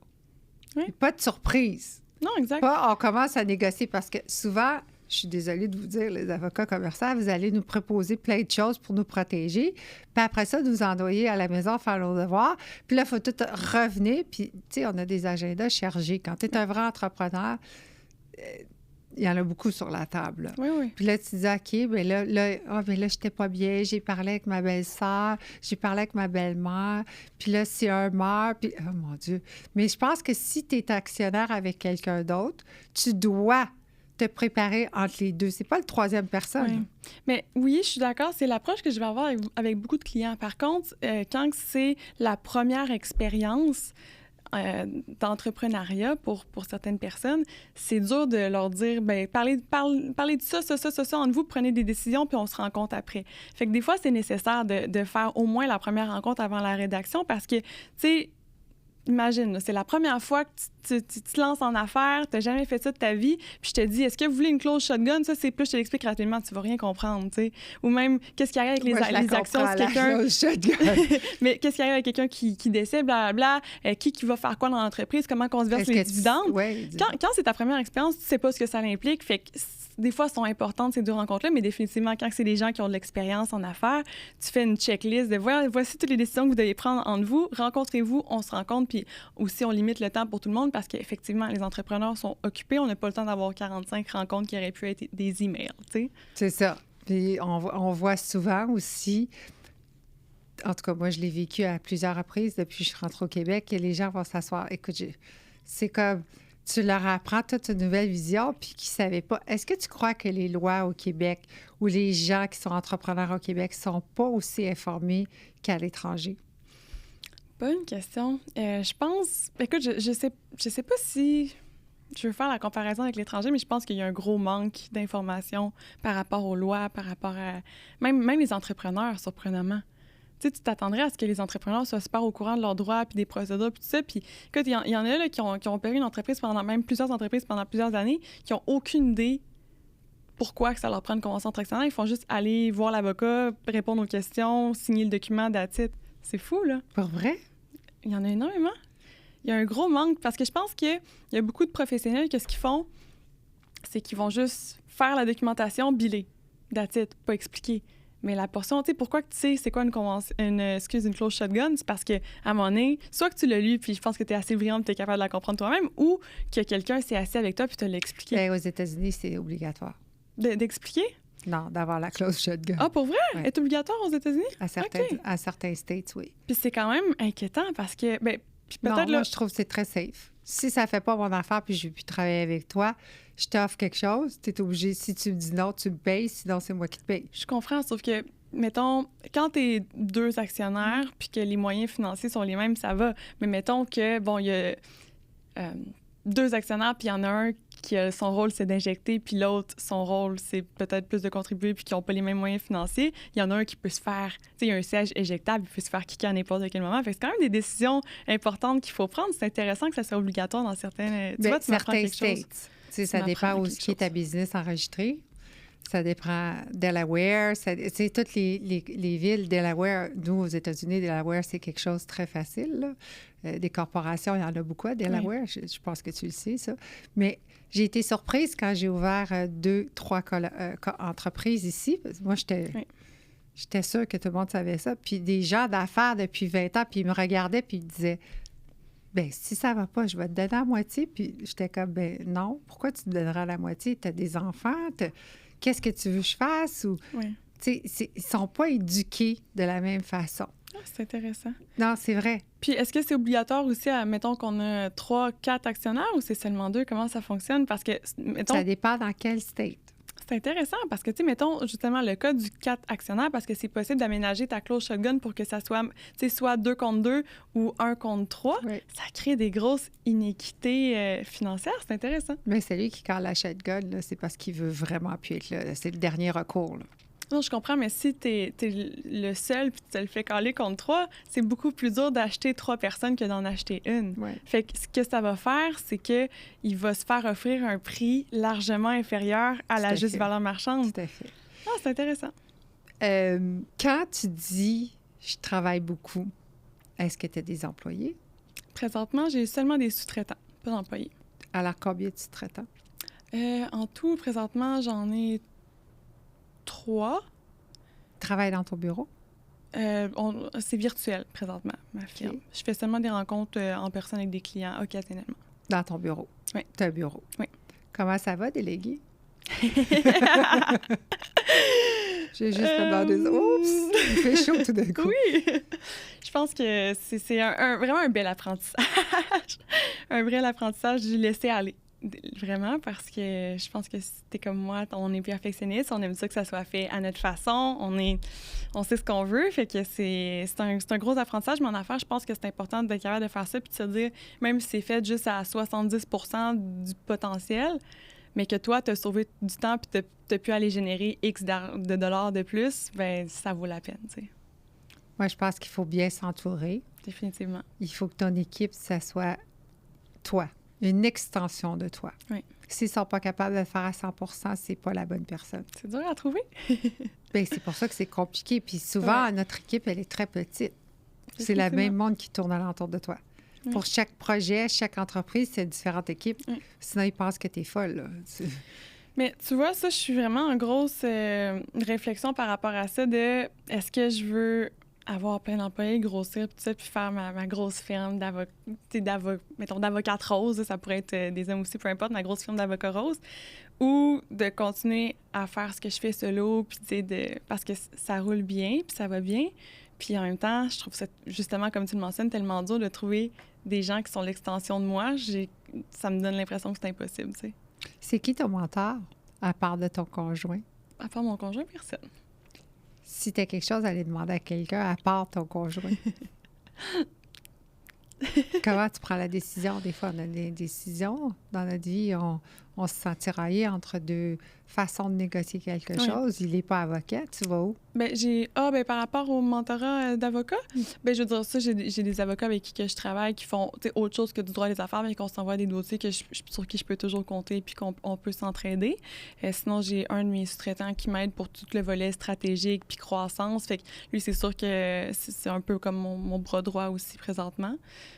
Oui. Pas de surprise. Non, exact. Pas, on commence à négocier parce que souvent, je suis désolée de vous dire, les avocats commerçants, vous allez nous proposer plein de choses pour nous protéger. Puis après ça, nous envoyer à la maison faire nos devoirs. Puis là, il faut tout revenir. Puis, tu sais, on a des agendas chargés. Quand tu es un vrai entrepreneur, il y en a beaucoup sur la table. Là. Oui, oui. Puis là, tu dis, OK, bien là, je n'étais pas bien. J'ai parlé avec ma belle-sœur, j'ai parlé avec ma belle-mère. Puis là, si un meurt, puis... Oh, mon Dieu! Mais je pense que si tu es actionnaire avec quelqu'un d'autre, tu dois te préparer entre les deux. C'est pas le troisième personne. Oui. Mais oui, je suis d'accord. C'est l'approche que je vais avoir avec beaucoup de clients. Par contre, quand c'est la première expérience d'entrepreneuriat pour certaines personnes, c'est dur de leur dire, bien, parlez de ça entre vous, prenez des décisions, puis on se rencontre après. Fait que des fois, c'est nécessaire de faire au moins la première rencontre avant la rédaction parce que, tu sais, imagine, là, c'est la première fois que tu te lances en affaires, tu n'as jamais fait ça de ta vie, puis je te dis, est-ce que vous voulez une clause shotgun? Ça, c'est plus, je te l'explique rapidement, tu vas rien comprendre, tu sais. Ou même, qu'est-ce qui arrive avec les actions de quelqu'un... Mais qu'est-ce qui arrive avec quelqu'un qui décède, blablabla, qui va faire quoi dans l'entreprise, comment on se verse les dividendes? Ouais, quand c'est ta première expérience, tu sais pas ce que ça implique, fait que des fois, sont importantes ces deux rencontres-là, mais définitivement, quand c'est des gens qui ont de l'expérience en affaires, tu fais une checklist de voici toutes les décisions que vous devez prendre entre vous, rencontrez-vous, on se rencontre, puis aussi, on limite le temps pour tout le monde parce qu'effectivement, les entrepreneurs sont occupés, on n'a pas le temps d'avoir 45 rencontres qui auraient pu être des emails, tu sais. C'est ça. Puis on voit souvent aussi, en tout cas, moi, je l'ai vécu à plusieurs reprises depuis que je suis rentrée au Québec, et les gens vont s'asseoir. Écoute, c'est comme... Tu leur apprends toute une nouvelle vision, puis qu'ils ne savaient pas. Est-ce que tu crois que les lois au Québec ou les gens qui sont entrepreneurs au Québec ne sont pas aussi informés qu'à l'étranger? Bonne question. Je pense... Écoute, je sais pas si je veux faire la comparaison avec l'étranger, mais je pense qu'il y a un gros manque d'informations par rapport aux lois, par rapport à... Même les entrepreneurs, surprenamment. Tu sais, tu t'attendrais à ce que les entrepreneurs soient super au courant de leurs droits, puis des procédures, puis tout ça. Puis, écoute, il y en a là, qui ont opéré une entreprise même plusieurs entreprises pendant plusieurs années, qui n'ont aucune idée pourquoi que ça leur prend une convention entre actionnaires. Ils font juste aller voir l'avocat, répondre aux questions, signer le document, that's it. C'est fou, là. Pour vrai? Il y en a énormément. Il y a un gros manque, parce que je pense qu'il y a beaucoup de professionnels que ce qu'ils font, c'est qu'ils vont juste faire la documentation, biler, that's it, pas expliquer. Mais la portion, tu sais, pourquoi que tu sais c'est quoi une close shotgun? C'est parce que, à un moment donné, soit que tu l'as lu, puis je pense que tu es assez brillante, tu es capable de la comprendre toi-même, ou que quelqu'un s'est assis avec toi puis te l'a expliqué. Bien, aux États-Unis, c'est obligatoire. D'expliquer? Non, d'avoir la close shotgun. Ah, pour vrai? Ouais. Est obligatoire aux États-Unis? À certains states, oui. Puis c'est quand même inquiétant parce que, ben, puis peut-être moi, je trouve que c'est très safe. Si ça fait pas mon affaire puis je veux plus travailler avec toi, je t'offre quelque chose, tu es obligé, si tu me dis non, tu me payes, sinon c'est moi qui te paye. Je comprends, sauf que, mettons, quand tu es 2 actionnaires puis que les moyens financiers sont les mêmes, ça va. Mais mettons que, bon, il y a 2 actionnaires puis il y en a un qui son rôle, c'est d'injecter, puis l'autre, son rôle, c'est peut-être plus de contribuer puis qui n'ont pas les mêmes moyens financiers. Il y en a un qui peut se faire, tu sais, il y a un siège éjectable, il peut se faire kicker à n'importe quel moment. Fait que c'est quand même des décisions importantes qu'il faut prendre. C'est intéressant que ça soit obligatoire dans certains... Tu vois, tu m'apprends quelque chose. Ça dépend où qui est ta business enregistrée. Ça dépend Delaware. C'est toutes les villes Delaware. Nous, aux États-Unis, Delaware, c'est quelque chose de très facile. Des corporations, il y en a beaucoup à Delaware. Oui. Je pense que tu le sais, ça. Mais j'ai été surprise quand j'ai ouvert 2-3 entreprises ici. Moi, j'étais sûre que tout le monde savait ça. Puis des gens d'affaires depuis 20 ans, puis ils me regardaient, puis ils disaient... Bien, si ça va pas, je vais te donner la moitié. Puis j'étais comme, ben non, pourquoi tu te donneras la moitié? Tu as des enfants, qu'est-ce que tu veux que je fasse? Ou, oui. Tu sais, ils sont pas éduqués de la même façon. Ah, c'est intéressant. Non, c'est vrai. Puis est-ce que c'est obligatoire aussi, mettons qu'on a 3, 4 actionnaires ou c'est seulement 2? Comment ça fonctionne? Parce que, mettons... Ça dépend dans quel state. C'est intéressant parce que, tu sais, mettons justement le cas du 4 actionnaires, parce que c'est possible d'aménager ta close shotgun pour que ça soit, tu sais, soit 2 contre 2 ou 1 contre 3. Oui. Ça crée des grosses inéquités financières. C'est intéressant. Mais celui qui cale la shotgun, là, c'est parce qu'il veut vraiment plus être là. C'est le dernier recours, là. Non, je comprends, mais si t'es le seul puis tu te le fais caler contre 3, c'est beaucoup plus dur d'acheter 3 personnes que d'en acheter une. Ouais. Fait que ce que ça va faire, c'est qu'il va se faire offrir un prix largement inférieur à la juste valeur marchande. Tout à fait. Ah, c'est intéressant. Quand tu dis « je travaille beaucoup », est-ce que tu as des employés? Présentement, j'ai seulement des sous-traitants, pas d'employés. Alors, combien de sous-traitants? En tout, présentement, j'en ai 3. Travaille dans ton bureau? C'est virtuel, présentement, ma firme. Okay. Je fais seulement des rencontres en personne avec des clients occasionnellement. Dans ton bureau? Oui. Tu as un bureau? Oui. Comment ça va, délégué? J'ai juste demandé ça. Oups! Il fait chaud tout d'un coup. Oui! Je pense que c'est vraiment un bel apprentissage. Un vrai apprentissage du laisser aller. Vraiment, parce que je pense que si t'es comme moi, on est perfectionniste, on aime ça que ça soit fait à notre façon, on sait ce qu'on veut, fait que c'est un gros apprentissage, mais en affaires, je pense que c'est important d'être capable de faire ça, puis de se dire, même si c'est fait juste à 70% du potentiel, mais que toi, t'as sauvé du temps, puis t'as pu aller générer X de dollars de plus, bien, ça vaut la peine, tu sais. Moi, je pense qu'il faut bien s'entourer. Définitivement. Il faut que ton équipe, ça soit toi. Une extension de toi. Oui. S'ils ne sont pas capables de le faire à 100%, c'est pas la bonne personne. C'est dur à trouver. Bien, c'est pour ça que c'est compliqué. Puis souvent, notre équipe, elle est très petite. C'est le même monde qui tourne alentour de toi. Oui. Pour chaque projet, chaque entreprise, c'est une différente équipe. Oui. Sinon, ils pensent que tu es folle. Là. Mais tu vois, ça, je suis vraiment en grosse réflexion par rapport à ça de est-ce que je veux avoir plein d'employés, grossir, tout ça, puis faire ma grosse firme d'avocate rose, ça pourrait être des hommes aussi, peu importe, ma grosse firme d'avocat rose, ou de continuer à faire ce que je fais solo, puis tu sais, parce que ça roule bien, puis ça va bien, puis en même temps, je trouve ça, justement, comme tu le mentionnes, tellement dur de trouver des gens qui sont l'extension de moi, ça me donne l'impression que c'est impossible, tu sais. C'est qui ton mentor, à part de ton conjoint? À part mon conjoint, personne. Si tu as quelque chose à aller demander à quelqu'un, à part ton conjoint. Comment tu prends la décision? Des fois, on a des décisions dans notre vie. On se sent tiraillé entre deux façons de négocier quelque chose. Il n'est pas avocat. Tu vas où? Bien, par rapport au mentorat d'avocat, bien, je veux dire ça, j'ai des avocats avec qui je travaille qui font autre chose que du droit des affaires, mais qu'on s'envoie des dossiers sur qui je peux toujours compter puis qu'on peut s'entraider. Sinon, j'ai un de mes sous-traitants qui m'aide pour tout le volet stratégique puis croissance. Fait que lui, c'est sûr que c'est un peu comme mon bras droit aussi présentement.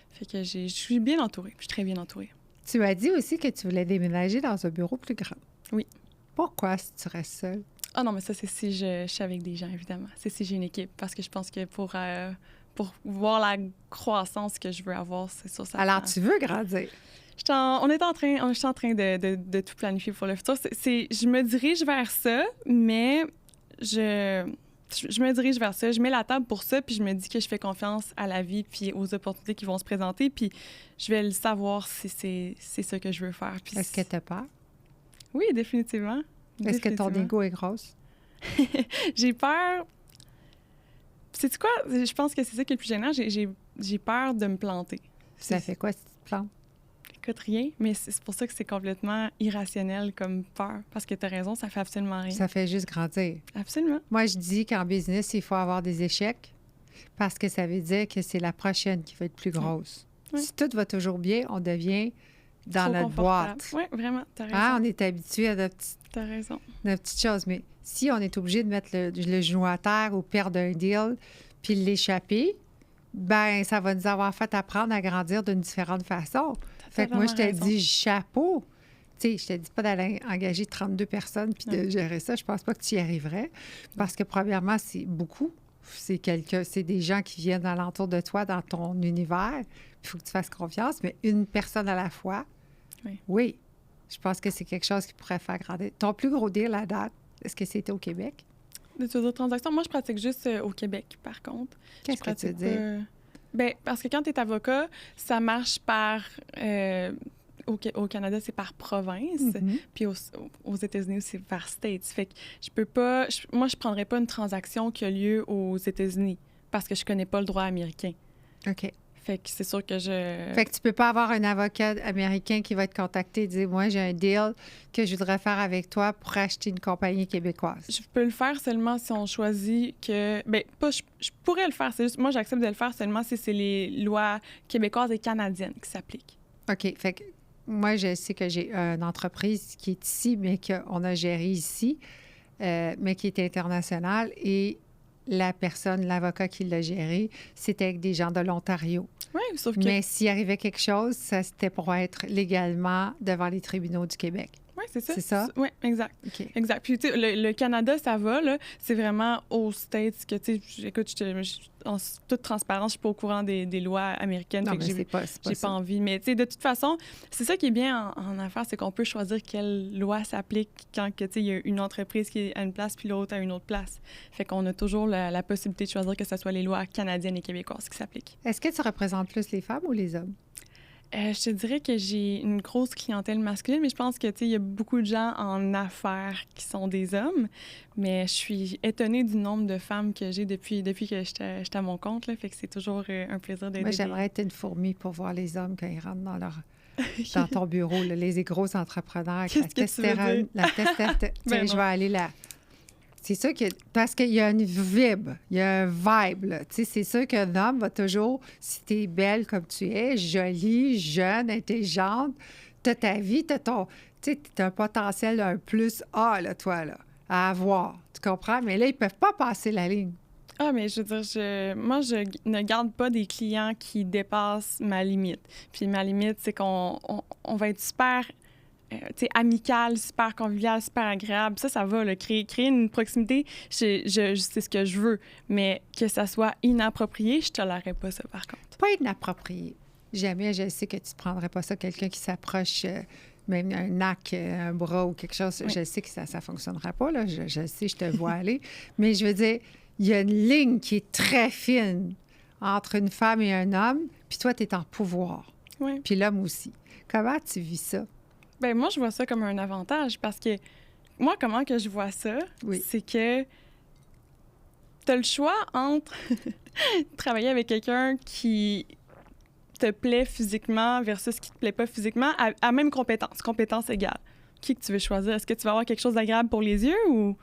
Fait que je suis bien entourée. Je suis très bien entourée. Tu as dit aussi que tu voulais déménager dans un bureau plus grand. Oui. Pourquoi si tu restes seule? Ah non, mais ça, c'est si je suis avec des gens, évidemment. C'est si j'ai une équipe. Parce que je pense que pour voir la croissance que je veux avoir, c'est sûr. Ça Alors, tu veux grandir? Je suis en train de tout planifier pour le futur. Je me dirige vers ça, mais je me dirige vers ça. Je mets la table pour ça, puis je me dis que je fais confiance à la vie puis aux opportunités qui vont se présenter, puis je vais le savoir si c'est ça que je veux faire. Puis est-ce que tu as peur? Oui, définitivement. Est-ce que ton ego est grosse? J'ai peur. Sais-tu quoi? Je pense que c'est ça qui est le plus gênant. J'ai peur de me planter. Ça fait quoi si tu te plantes? Écoute, rien, mais c'est pour ça que c'est complètement irrationnel comme peur. Parce que tu as raison, ça fait absolument rien. Ça fait juste grandir. Absolument. Moi, je dis qu'en business, il faut avoir des échecs parce que ça veut dire que c'est la prochaine qui va être plus grosse. Oui. Si tout va toujours bien, on devient dans Trop notre boîte. Oui, vraiment, t'as raison. Hein? On est habitué à notre petite chose. Mais si on est obligé de mettre le genou à terre ou perdre un deal puis l'échapper, ben ça va nous avoir fait apprendre à grandir d'une différente façon. Fait que moi, je te dis chapeau. Tu sais, je te dis pas d'aller engager 32 personnes puis de gérer ça. Je pense pas que tu y arriverais. Parce que, premièrement, c'est beaucoup. C'est des gens qui viennent alentour de toi dans ton univers. Il faut que tu fasses confiance, mais une personne à la fois. Oui. Je pense que c'est quelque chose qui pourrait faire grandir. Ton plus gros deal à date, est-ce que c'était au Québec? De toutes les transactions? Moi, je pratique juste au Québec, par contre. Qu'est-ce que tu veux dire? Bien, parce que quand tu es avocat, ça marche par... Au Canada, c'est par province. Mm-hmm. Puis aux États-Unis, c'est par states. Fait que je peux pas... moi, je prendrais pas une transaction qui a lieu aux États-Unis parce que je connais pas le droit américain. OK. Fait que c'est sûr que Fait que tu peux pas avoir un avocat américain qui va te contacter et dire « Moi, j'ai un deal que je voudrais faire avec toi pour acheter une compagnie québécoise. » Je peux le faire seulement si on choisit que... Bien, je pourrais le faire. C'est juste, moi, j'accepte de le faire seulement si c'est les lois québécoises et canadiennes qui s'appliquent. OK. Fait que moi, je sais que j'ai une entreprise qui est ici, mais qu'on a gérée ici, mais qui est internationale. Et la personne, l'avocat qui l'a gérée, c'était avec des gens de l'Ontario. Oui, sauf que... Mais s'il arrivait quelque chose, ça, c'était pour être légalement devant les tribunaux du Québec. Oui, c'est ça. C'est ça? Oui, exact. OK. Exact. Puis, tu sais, le Canada, ça va, là. C'est vraiment aux States que, tu sais, écoute, en toute transparence, je suis pas au courant des lois américaines. Non, fait que mais j'ai pas envie. Mais, tu sais, de toute façon, c'est ça qui est bien en affaires, c'est qu'on peut choisir quelle loi s'applique quand, tu sais, il y a une entreprise qui est à une place puis l'autre à une autre place. Fait qu'on a toujours la possibilité de choisir que ce soit les lois canadiennes et québécoises qui s'appliquent. Est-ce que tu représentes plus les femmes ou les hommes? Je te dirais que j'ai une grosse clientèle masculine, mais je pense que, tu sais, il y a beaucoup de gens en affaires qui sont des hommes, mais je suis étonnée du nombre de femmes que j'ai depuis que j'étais à mon compte, là, fait que c'est toujours un plaisir d'aider. Moi, j'aimerais être une fourmi pour voir les hommes quand ils rentrent dans ton bureau, là, les gros entrepreneurs avec la testostérone. Je vais aller là. C'est sûr que... Parce qu'il y a une vibe, il y a un vibe, là. Tu sais, c'est sûr qu'un homme va toujours, si tu es belle comme tu es, jolie, jeune, intelligente, tu as ta vie, tu as un potentiel un plus A, là, toi, là, à avoir. Tu comprends? Mais là, ils peuvent pas passer la ligne. Ah, mais je veux dire, moi, je ne garde pas des clients qui dépassent ma limite. Puis ma limite, c'est qu'on va être super... amical, super convivial, super agréable. Ça va, là, créer une proximité, c'est ce que je veux. Mais que ça soit inapproprié, je ne tolérerais pas ça, par contre. Pas inapproprié. Jamais, je sais que tu ne prendrais pas ça, quelqu'un qui s'approche, même un nac, un bras ou quelque chose. Oui. Je sais que ça ne fonctionnera pas, là. Je sais, je te vois aller. Mais je veux dire, il y a une ligne qui est très fine entre une femme et un homme, puis toi, tu es en pouvoir. Oui. Puis l'homme aussi. Comment tu vis ça? Bien, moi, je vois ça comme un avantage parce que moi, comment que je vois ça, c'est que tu as le choix entre travailler avec quelqu'un qui te plaît physiquement versus qui te plaît pas physiquement à même compétence égale. Qui que tu veux choisir? Est-ce que tu vas avoir quelque chose d'agréable pour les yeux ou...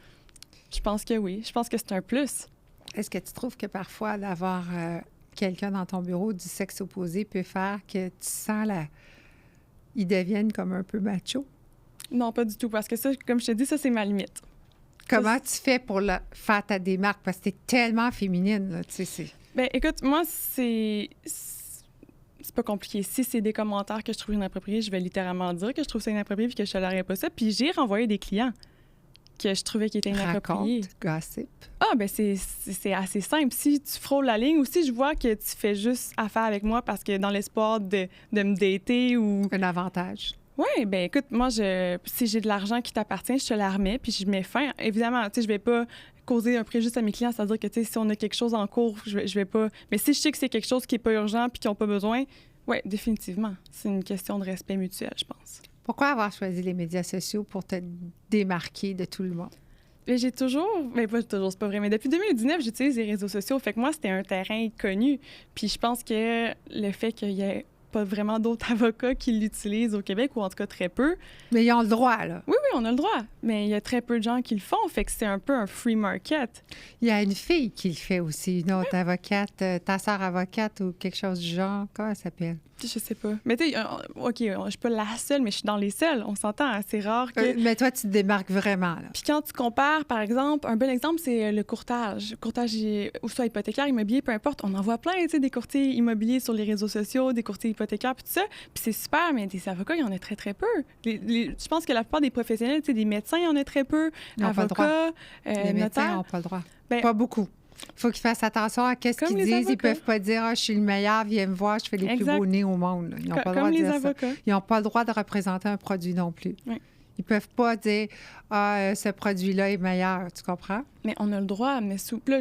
Je pense que oui. Je pense que c'est un plus. Est-ce que tu trouves que parfois d'avoir quelqu'un dans ton bureau du sexe opposé peut faire que tu sens ils deviennent comme un peu macho? Non, pas du tout, parce que ça, comme je te dis, ça, c'est ma limite. Comment tu fais pour faire ta démarque? Parce que t'es tellement féminine, là, tu sais. Bien, écoute, moi, c'est pas compliqué. Si c'est des commentaires que je trouve inappropriés, je vais littéralement dire que je trouve ça inapproprié puis que je tolérerais pas ça. Puis j'ai renvoyé des clients. que je trouvais qui était inapproprié. Raconte, gossip. Ah, ben c'est assez simple. Si tu frôles la ligne ou si je vois que tu fais juste affaire avec moi parce que dans l'espoir de me dater ou... Un avantage. Oui, ben écoute, moi, si j'ai de l'argent qui t'appartient, je te la remets, puis je mets fin. Évidemment, tu sais, je vais pas causer un préjudice à mes clients, c'est-à-dire que, tu sais, si on a quelque chose en cours, je vais pas... Mais si je sais que c'est quelque chose qui est pas urgent puis qu'ils ont pas besoin, oui, définitivement. C'est une question de respect mutuel, je pense. Pourquoi avoir choisi les médias sociaux pour te démarquer de tout le monde? J'ai toujours, mais pas toujours, c'est pas vrai, mais depuis 2019, j'utilise les réseaux sociaux. Fait que moi, c'était un terrain connu. Puis je pense que le fait qu'il y ait pas vraiment d'autres avocats qui l'utilisent au Québec, ou en tout cas très peu. Mais ils ont le droit, là. Oui, on a le droit. Mais il y a très peu de gens qui le font. Fait que c'est un peu un free market. Il y a une fille qui le fait aussi, une autre avocate, ta sœur avocate ou quelque chose du genre. Comment elle s'appelle? Je sais pas. Mais tu sais, OK, je suis pas la seule, mais je suis dans les seules. On s'entend, hein, c'est rare que... Mais toi, tu te démarques vraiment, là. Puis quand tu compares, par exemple, un bon exemple, c'est le courtage. Courtage, ou soit hypothécaire, immobilier, peu importe. On en voit plein, tu sais, des courtiers immobiliers sur les réseaux sociaux, des courtiers hypothécaires, puis tout ça. Puis c'est super, mais des avocats, il y en a très, très peu. Je pense que la plupart des professionnels, tu sais, des médecins, il y en a très peu. Ils n'ont pas le droit. Les médecins n'ont pas le droit. Pas beaucoup. Il faut qu'ils fassent attention à ce qu'ils disent. Avocats. Ils peuvent pas dire « je suis le meilleur, viens me voir, je fais les plus beaux nez au monde. » Ils n'ont pas le droit de dire ça. Ils n'ont pas le droit de représenter un produit non plus. Oui. Ils peuvent pas dire « ce produit-là est meilleur. » Tu comprends? Mais on a le droit, mais là,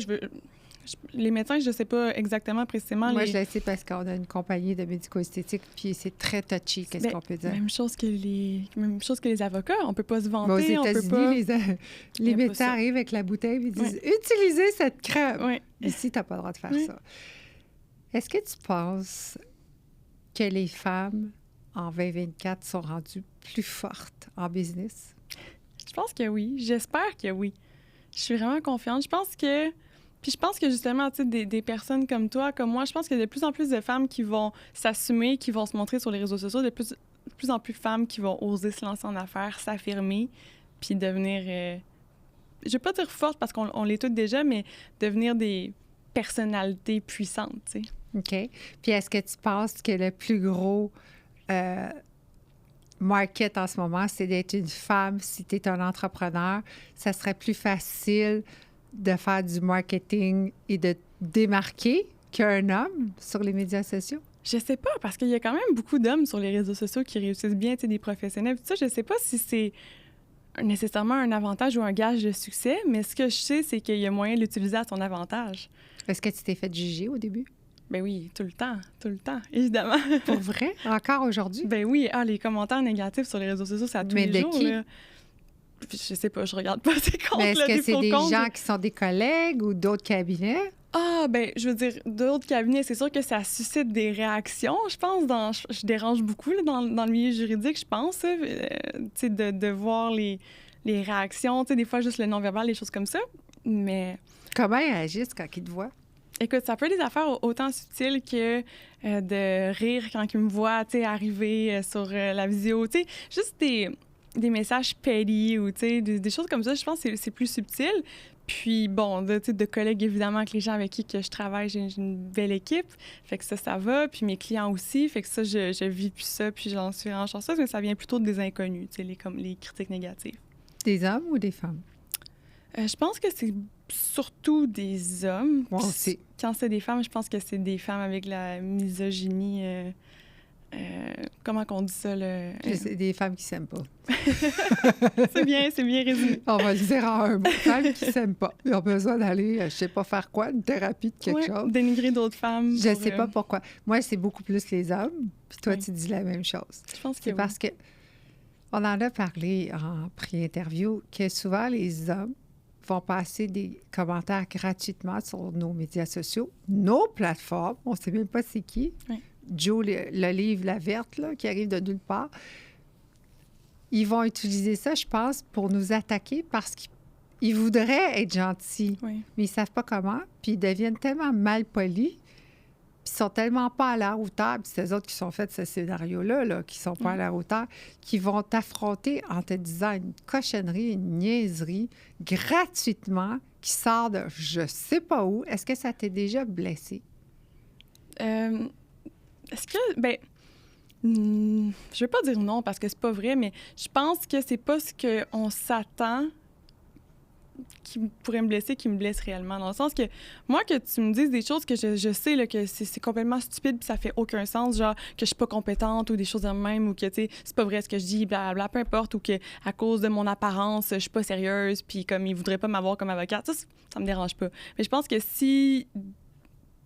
les médecins, je ne sais pas exactement précisément. Moi, je le sais parce qu'on a une compagnie de médico-esthétique, puis c'est très touchy, qu'est-ce qu'on peut dire. Même chose que les avocats. On ne peut pas se vanter. Mais aux États-Unis, pas... les médecins arrivent avec la bouteille et disent « Utilisez cette crème! Oui. » Ici, tu n'as pas le droit de faire ça. Est-ce que tu penses que les femmes, en 2024, sont rendues plus fortes en business? Je pense que oui. J'espère que oui. Je suis vraiment confiante. Puis je pense que justement, tu sais, des personnes comme toi, comme moi, je pense qu'il y a de plus en plus de femmes qui vont s'assumer, qui vont se montrer sur les réseaux sociaux, de plus en plus de femmes qui vont oser se lancer en affaires, s'affirmer, puis devenir, je vais pas dire forte parce qu'on l'est toutes déjà, mais devenir des personnalités puissantes, tu sais. OK. Puis est-ce que tu penses que le plus gros market en ce moment, c'est d'être une femme? Si tu es un entrepreneur, ça serait plus facile de faire du marketing et de démarquer qu'un homme sur les médias sociaux? Je sais pas, parce qu'il y a quand même beaucoup d'hommes sur les réseaux sociaux qui réussissent bien, tu sais, des professionnels. Tout ça, je sais pas si c'est nécessairement un avantage ou un gage de succès, mais ce que je sais, c'est qu'il y a moyen de l'utiliser à son avantage. Est-ce que tu t'es fait juger au début? Ben oui, tout le temps, évidemment. Pour vrai? Encore aujourd'hui? Ben oui, les commentaires négatifs sur les réseaux sociaux, c'est à tous les jours. Mais de qui? Là. Je sais pas, je regarde pas ces comptes. Mais est-ce que c'est des gens qui sont des collègues ou d'autres cabinets? Ah, ben je veux dire, d'autres cabinets, c'est sûr que ça suscite des réactions, je pense. Je dérange beaucoup là, dans le milieu juridique, je pense, tu sais, de voir les réactions, tu sais, des fois juste le non-verbal, des choses comme ça. Mais... Comment ils réagissent quand ils te voient? Écoute, ça peut être des affaires autant subtiles que de rire quand ils me voient, tu sais, arriver sur la vidéo, tu sais, juste des messages petty ou, tu sais, des choses comme ça, je pense que c'est plus subtil. Puis, bon, de collègues, évidemment, avec les gens avec qui que je travaille, j'ai une belle équipe. Fait que ça va. Puis mes clients aussi. Fait que ça, je vis plus ça. Puis j'en suis vraiment chanceuse, mais ça vient plutôt des inconnus, tu sais, les critiques négatives. Des hommes ou des femmes? Je pense que c'est surtout des hommes. Moi aussi. Quand c'est des femmes, je pense que c'est des femmes avec la misogynie... comment qu'on dit ça, c'est des femmes qui s'aiment pas. c'est bien résumé. On va le dire en un mot. Femmes qui s'aiment pas. Ils ont besoin d'aller, je sais pas faire quoi, une thérapie de quelque chose. Dénigrer d'autres femmes. Je sais pas pourquoi. Moi, c'est beaucoup plus les hommes. Puis toi, tu dis la même chose. Je pense que c'est parce que on en a parlé en pré-interview que souvent les hommes vont passer des commentaires gratuitement sur nos médias sociaux, nos plateformes. On sait même pas c'est qui. Oui. Joe, le livre La Verte, là, qui arrive de nulle part, ils vont utiliser ça, je pense, pour nous attaquer parce qu'ils voudraient être gentils, mais ils ne savent pas comment, puis ils deviennent tellement mal polis, puis ils sont tellement pas à la hauteur, puis c'est eux autres qui sont faits ce scénario-là, là, qui sont pas à la hauteur, qui vont t'affronter en te disant une cochonnerie, une niaiserie, gratuitement, qui sort de je sais pas où. Est-ce que ça t'est déjà blessé? Est-ce que, je vais pas dire non parce que c'est pas vrai, mais je pense que c'est pas ce qu'on s'attend qui pourraient me blesser qui me blessent réellement. Dans le sens que, moi, que tu me dises des choses que je sais là, que c'est complètement stupide puis ça fait aucun sens, genre que je suis pas compétente ou des choses de même ou que, tu sais, c'est pas vrai ce que je dis, blablabla, peu importe, ou que à cause de mon apparence, je suis pas sérieuse puis comme ils voudraient pas m'avoir comme avocate, ça me dérange pas. Mais je pense que si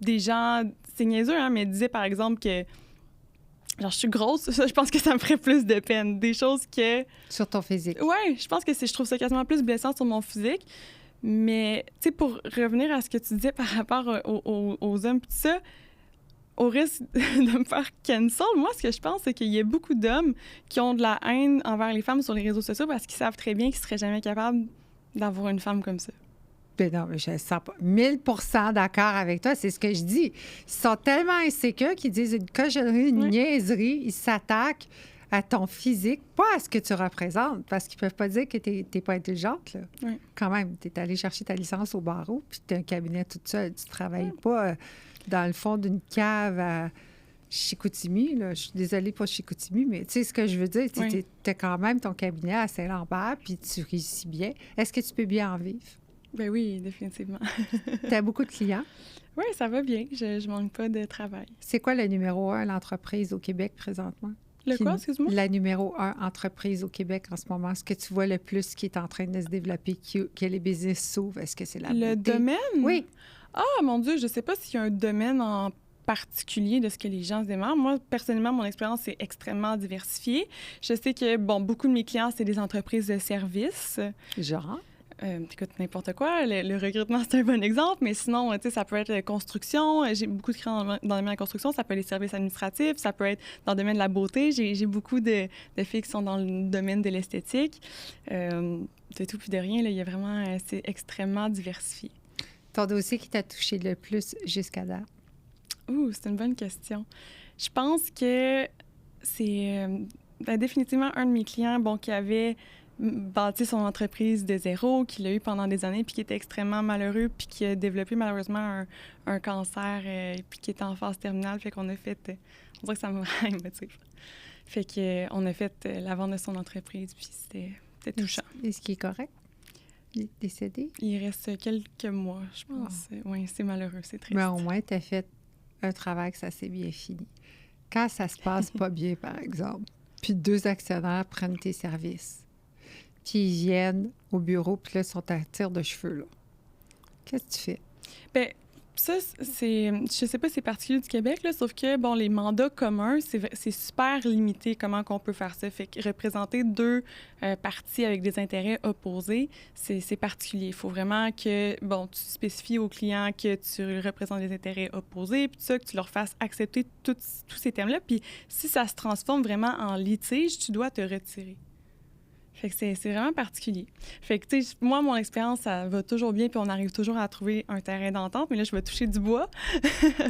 des gens, c'est niaiseux, hein, mais disaient par exemple que genre, je suis grosse, ça, je pense que ça me ferait plus de peine. Des choses que... Sur ton physique. Ouais, je pense que je trouve ça quasiment plus blessant sur mon physique. Mais, tu sais, pour revenir à ce que tu disais par rapport aux hommes, tout ça, au risque de me faire cancel, moi, ce que je pense, c'est qu'il y a beaucoup d'hommes qui ont de la haine envers les femmes sur les réseaux sociaux parce qu'ils savent très bien qu'ils seraient jamais capables d'avoir une femme comme ça. Ben non, mais je ne sens pas 1000% d'accord avec toi. C'est ce que je dis. Ils sont tellement insécures qu'ils disent une cochonnerie, une niaiserie. Ils s'attaquent à ton physique, pas à ce que tu représentes, parce qu'ils peuvent pas dire que tu n'es pas intelligente. Là. Oui. Quand même, tu es allée chercher ta licence au barreau, puis tu as un cabinet toute seule. Tu ne travailles pas dans le fond d'une cave à Chicoutimi. Là. Je suis désolée pour Chicoutimi, mais tu sais ce que je veux dire. Tu as quand même ton cabinet à Saint-Lambert, puis tu réussis bien. Est-ce que tu peux bien en vivre? Ben oui, définitivement. Tu as beaucoup de clients? Oui, ça va bien. Je manque pas de travail. C'est quoi le numéro 1, l'entreprise au Québec présentement? Quoi, excuse-moi? La numéro 1 entreprise au Québec en ce moment. Ce que tu vois le plus qui est en train de se développer, que les business s'ouvrent, est-ce que c'est la Le beauté? domaine? Oui. Ah, mon Dieu, je sais pas s'il y a un domaine en particulier de ce que les gens se demandent. Moi, personnellement, mon expérience est extrêmement diversifiée. Je sais que, bon, beaucoup de mes clients, c'est des entreprises de services. Genre? Écoute, n'importe quoi. Le recrutement, c'est un bon exemple, mais sinon, tu sais, ça peut être la construction. J'ai beaucoup de clients dans le domaine de la construction. Ça peut être les services administratifs. Ça peut être dans le domaine de la beauté. J'ai beaucoup de filles qui sont dans le domaine de l'esthétique. De tout puis de rien, là, il y a vraiment... c'est extrêmement diversifié. Ton dossier qui t'a touché le plus jusqu'à date? C'est une bonne question. Je pense que c'est définitivement un de mes clients, bon, qui avait bâti son entreprise de zéro, qu'il a eu pendant des années, puis qui était extrêmement malheureux, puis qui a développé malheureusement un cancer, puis qui était en phase terminale. Fait qu'on a fait... on dirait que ça me émotive. Fait qu'on a fait la vente de son entreprise, puis c'était touchant. Est-ce qu'il est correct? Il est décédé? Il reste quelques mois, je pense. Oui, c'est malheureux, c'est triste. Mais au moins, tu as fait un travail que ça s'est bien fini. Quand ça se passe pas bien, par exemple, puis 2 actionnaires prennent tes services, puis ils viennent au bureau, puis là, ils sont à tire de cheveux, là. Qu'est-ce que tu fais? Bien, ça, c'est... Je sais pas si c'est particulier du Québec, là, sauf que, bon, les mandats communs, c'est super limité comment qu'on peut faire ça. Fait que représenter 2 partis avec des intérêts opposés, c'est particulier. Il faut vraiment que, bon, tu spécifies aux clients que tu représentes des intérêts opposés, puis tout ça, que tu leur fasses accepter tous ces thèmes-là. Puis si ça se transforme vraiment en litige, tu dois te retirer. Fait que c'est vraiment particulier. Fait que, tu sais, moi, mon expérience, ça va toujours bien, puis on arrive toujours à trouver un terrain d'entente. Mais là, je vais toucher du bois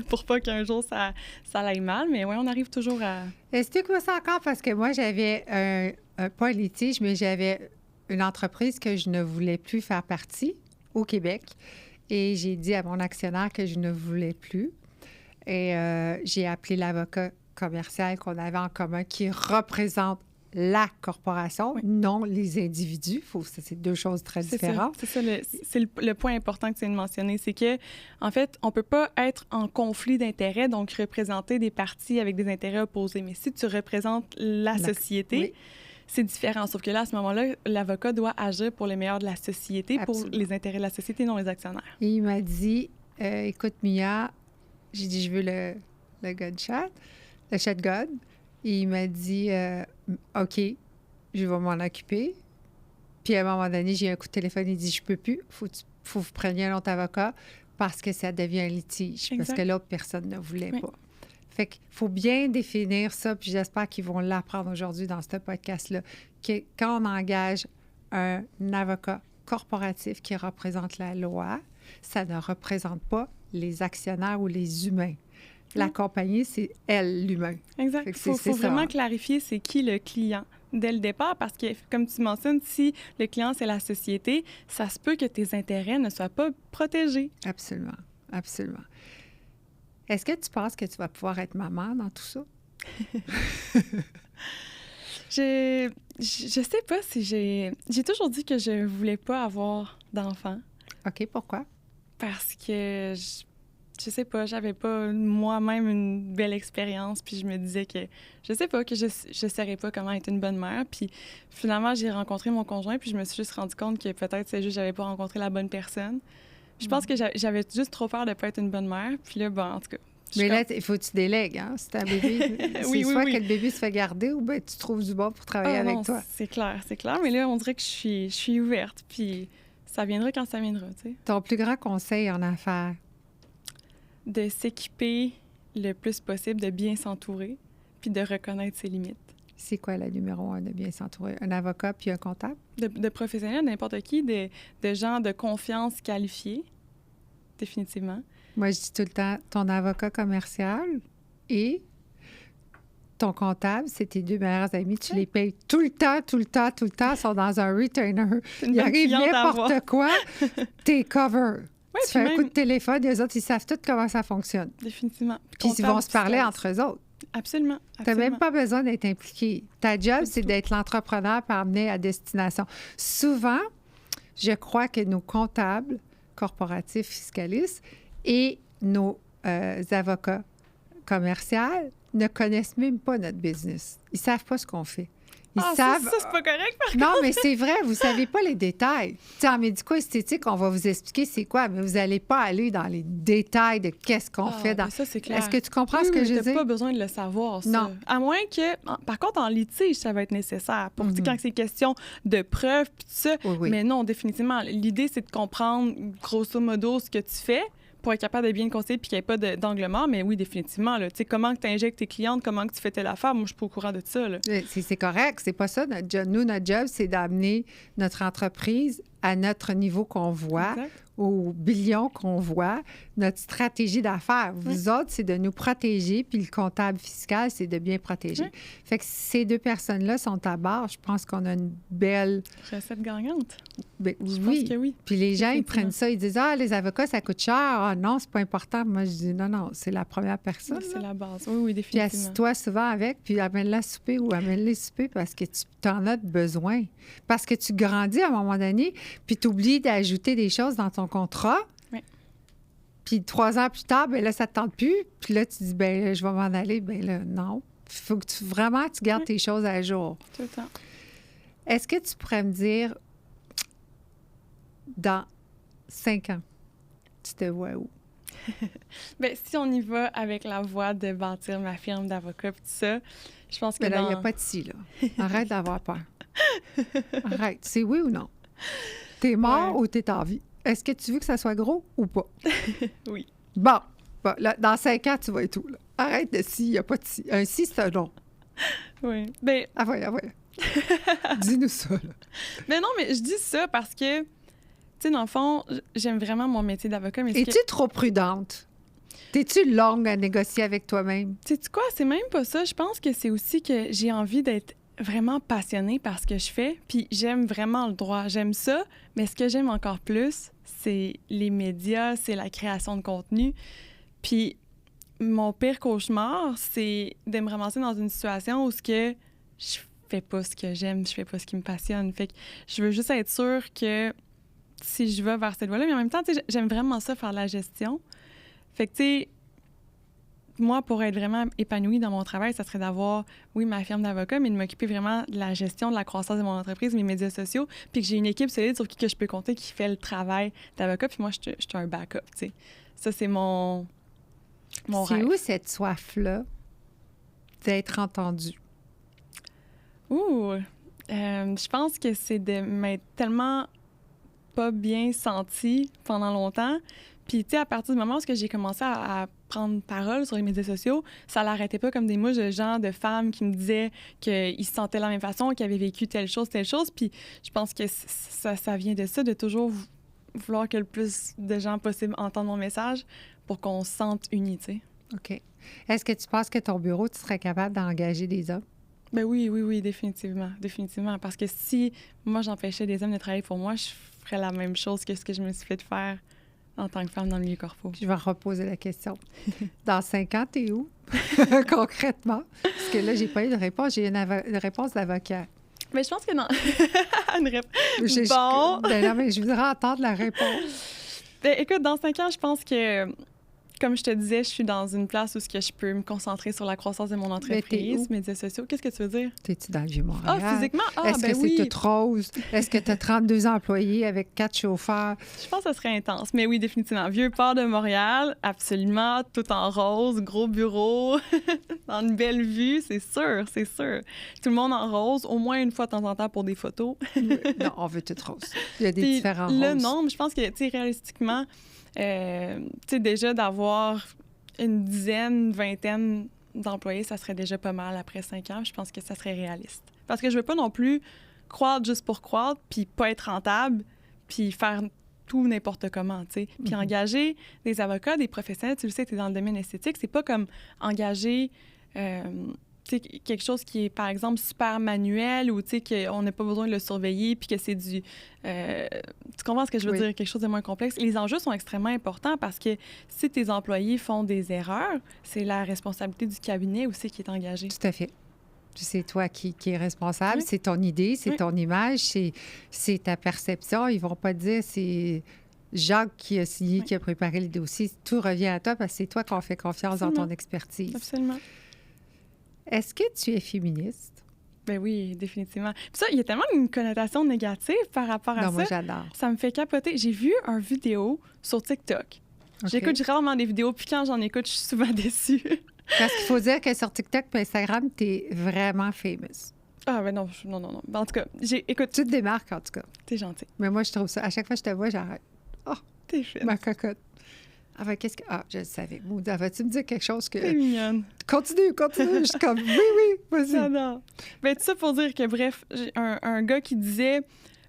pour pas qu'un jour, ça aille mal. Mais oui, on arrive toujours à... Explique-moi ça encore, parce que moi, j'avais pas un litige, mais j'avais une entreprise que je ne voulais plus faire partie au Québec. Et j'ai dit à mon actionnaire que je ne voulais plus. Et j'ai appelé l'avocat commercial qu'on avait en commun qui représente la corporation, non les individus. C'est 2 choses très différentes. C'est le point important que tu viens de mentionner. C'est que, en fait, on peut pas être en conflit d'intérêts, donc représenter des partis avec des intérêts opposés. Mais si tu représentes la société, c'est différent. Sauf que là, à ce moment-là, l'avocat doit agir pour les meilleurs de la société, pour les intérêts de la société, non les actionnaires. Et il m'a dit, écoute, Mia, j'ai dit, je veux le gunshot, le shotgun. Et il m'a dit, OK, je vais m'en occuper. Puis à un moment donné, j'ai eu un coup de téléphone. Il dit, je peux plus. Faut que vous preniez un autre avocat parce que ça devient un litige. Exact. Parce que l'autre personne ne voulait pas. Fait qu'il faut bien définir ça. Puis j'espère qu'ils vont l'apprendre aujourd'hui dans ce podcast-là. Que quand on engage un avocat corporatif qui représente la loi, ça ne représente pas les actionnaires ou les humains. La compagnie, c'est elle, l'humain. Exact. Il faut vraiment clarifier c'est qui le client dès le départ parce que, comme tu mentionnes, si le client, c'est la société, ça se peut que tes intérêts ne soient pas protégés. Absolument. Absolument. Est-ce que tu penses que tu vas pouvoir être maman dans tout ça? Je sais pas si j'ai toujours dit que je voulais pas avoir d'enfants. OK, pourquoi? Parce que je sais pas, j'avais pas moi-même une belle expérience, puis je me disais que je sais pas, que je saurais pas comment être une bonne mère. Puis finalement, j'ai rencontré mon conjoint, puis je me suis juste rendu compte que peut-être c'est juste j'avais pas rencontré la bonne personne. Je pense que j'avais juste trop peur de pas être une bonne mère. Puis là, bon, en tout cas. Mais là, il faut que tu délègues, hein? C'est un bébé. C'est soit que le bébé se fait garder ou bien tu trouves du bon pour travailler avec toi. C'est clair. Mais là, on dirait que je suis ouverte, puis ça viendra quand ça viendra, tu sais. Ton plus grand conseil en affaires? De s'équiper le plus possible, de bien s'entourer, puis de reconnaître ses limites. C'est quoi la numéro 1 de bien s'entourer? Un avocat puis un comptable? De professionnels, n'importe qui, de gens de confiance qualifiés, définitivement. Moi, je dis tout le temps, ton avocat commercial et ton comptable, c'est tes 2 meilleurs amis. Tu les payes tout le temps, ils sont dans un retainer. Il arrive n'importe quoi, t'es cover. Ouais, tu fais un coup de téléphone, les autres, ils savent tout comment ça fonctionne. Définitivement. Puis ils vont se parler entre eux autres. Absolument. Tu n'as même pas besoin d'être impliqué. Ta job, c'est d'être l'entrepreneur pour amener à destination. Souvent, je crois que nos comptables corporatifs, fiscalistes et nos avocats commerciaux ne connaissent même pas notre business. Ils ne savent pas ce qu'on fait. Ils savent... Ça, c'est pas correct, par contre. Non, mais c'est vrai, vous ne savez pas les détails. Tu sais, en médico-esthétique, on va vous expliquer c'est quoi, mais vous n'allez pas aller dans les détails de qu'est-ce qu'on fait. Ça, c'est clair. Est-ce que tu comprends ce que je dis? Tu n'as pas besoin de le savoir, ça. Non. À moins que... Par contre, en litige, ça va être nécessaire. Pour quand c'est question de preuves, puis tout ça. Oui. Mais non, définitivement. L'idée, c'est de comprendre, grosso modo, ce que tu fais pour être capable de bien te conseiller puis qu'il n'y ait pas d'angle mort. Mais oui, définitivement. Tu sais, comment tu injectes tes clientes, comment que tu fais telle affaire, moi, je suis pas au courant de ça. Là. C'est correct. C'est pas ça, notre job. Nous, notre job, c'est d'amener notre entreprise à notre niveau qu'on voit, aux billions qu'on voit, notre stratégie d'affaires. Vous autres, c'est de nous protéger, puis le comptable fiscal, c'est de bien protéger. Fait que ces 2 personnes-là sont à barre. Je pense qu'on a une belle... recette gagnante. Ben, je pense que oui. Puis les gens, ils prennent ça, ils disent « Ah, les avocats, ça coûte cher. Ah non, c'est pas important. » Moi, je dis « Non, c'est la première personne. » C'est la base. Oui, définitivement. Puis assis-toi souvent avec, puis amène-la souper ou amène-les souper parce que tu en as besoin. Parce que tu grandis à un moment donné, puis tu oublies d'ajouter des choses dans ton contrat. Oui. Puis 3 ans plus tard, bien là, ça ne te tente plus. Puis là, tu dis, bien, je vais m'en aller. Bien là, non. Il faut que tu gardes tes choses à jour. Tout le temps. Est-ce que tu pourrais me dire, dans 5 ans, tu te vois où? Bien, si on y va avec la voie de bâtir ma firme d'avocat et tout ça, je pense que mais là, il n'y a pas de si, là. Arrête d'avoir peur. Arrête. C'est oui ou non? T'es mort ou t'es en vie? Est-ce que tu veux que ça soit gros ou pas? Oui. Bon, là, dans 5 ans, tu vas être où, là? Arrête de si, il n'y a pas de si. Un si, c'est un non. Oui. Bien... Ah ouais. Dis-nous ça, là. Mais non, mais je dis ça parce que, tu sais, dans le fond, j'aime vraiment mon métier d'avocat. Mais es-tu trop prudente? T'es-tu longue à négocier avec toi-même? Sais-tu quoi? C'est même pas ça. Je pense que c'est aussi que j'ai envie d'être vraiment passionnée par ce que je fais. Puis j'aime vraiment le droit. J'aime ça. Mais ce que j'aime encore plus, c'est les médias, c'est la création de contenu. Puis mon pire cauchemar, c'est de me ramasser dans une situation où je fais pas ce que j'aime, je fais pas ce qui me passionne. Fait que je veux juste être sûre que si je vais vers cette voie-là, mais en même temps, j'aime vraiment ça, faire de la gestion. Fait que, tu sais, moi, pour être vraiment épanouie dans mon travail, ça serait d'avoir, oui, ma firme d'avocat, mais de m'occuper vraiment de la gestion, de la croissance de mon entreprise, mes médias sociaux, puis que j'ai une équipe solide sur qui que je peux compter, qui fait le travail d'avocat, puis moi, je suis un backup, tu sais. Ça, c'est mon rêve. C'est où cette soif-là d'être entendue? Je pense que c'est de m'être tellement pas bien sentie pendant longtemps. Puis, tu sais, à partir du moment où j'ai commencé à prendre parole sur les médias sociaux, ça l'arrêtait pas comme des mouches de gens, de femmes qui me disaient qu'ils se sentaient de la même façon, qu'ils avaient vécu telle chose. Puis, je pense que ça vient de ça, de toujours vouloir que le plus de gens possible entendent mon message pour qu'on se sente unis, tu sais. OK. Est-ce que tu penses que ton bureau, tu serais capable d'engager des hommes? Ben oui, définitivement. Parce que si moi, j'empêchais des hommes de travailler pour moi, je ferais la même chose que ce que je me suis fait faire en tant que femme dans le milieu corpo. Je vais reposer la question. Dans 5 ans, t'es où? Concrètement? Parce que là, j'ai pas eu de réponse. J'ai une réponse d'avocat. Mais je pense que non. Non, mais je voudrais entendre la réponse. Ben, écoute, dans 5 ans, je pense que, comme je te disais, je suis dans une place où je peux me concentrer sur la croissance de mon entreprise, médias sociaux. Qu'est-ce que tu veux dire? T'es-tu dans le Vieux-Montréal? Ah, physiquement? Ah, Est-ce ben que oui. c'est toute rose? Est-ce que tu as 32 employés avec 4 chauffeurs? Je pense que ça serait intense. Mais oui, définitivement. Vieux-Port de Montréal, absolument, tout en rose, gros bureau, dans une belle vue, c'est sûr, c'est sûr. Tout le monde en rose, au moins une fois de temps en temps pour des photos. Non, on veut tout rose. Il y a des différents le roses. nombre, je pense que, tu sais, réalistiquement, tu sais, déjà d'avoir une dizaine, vingtaine d'employés, ça serait déjà pas mal après 5 ans. Je pense que ça serait réaliste. Parce que je veux pas non plus croître juste pour croître, puis pas être rentable, puis faire tout n'importe comment, tu sais. Puis engager des avocats, des professionnels, tu le sais, tu es dans le domaine esthétique, c'est pas comme engager... quelque chose qui est, par exemple, super manuel ou qu'on n'a pas besoin de le surveiller puis que c'est du... tu comprends ce que je veux dire? Quelque chose de moins complexe. Les enjeux sont extrêmement importants parce que si tes employés font des erreurs, c'est la responsabilité du cabinet aussi qui est engagée. Tout à fait. C'est toi qui es responsable, c'est ton idée, c'est ton image, c'est ta perception. Ils vont pas te dire c'est... Jacques qui a signé, qui a préparé le dossier. Tout revient à toi parce que c'est toi qu'on fait confiance dans ton expertise. Absolument. Est-ce que tu es féministe? Ben oui, définitivement. Puis ça, il y a tellement une connotation négative par rapport à ça. Non, moi, j'adore. Ça me fait capoter. J'ai vu une vidéo sur TikTok. Okay. J'écoute rarement des vidéos, puis quand j'en écoute, je suis souvent déçue. Parce qu'il faut dire que sur TikTok et Instagram, t'es vraiment famous. Ah, ben non, non. Ben, en tout cas, écoute... Tu te démarques, en tout cas. T'es gentille. Mais moi, je trouve ça... À chaque fois que je te vois, j'arrête. Oh, t'es fine. Ma cocotte. Ah, ben, qu'est-ce que... Ah, je le savais. Vas-tu me dire quelque chose que... T'es mignonne. Continue. Je suis comme, oui, vas-y. J'adore. Ben, tout ça pour dire que, bref, j'ai un gars qui disait...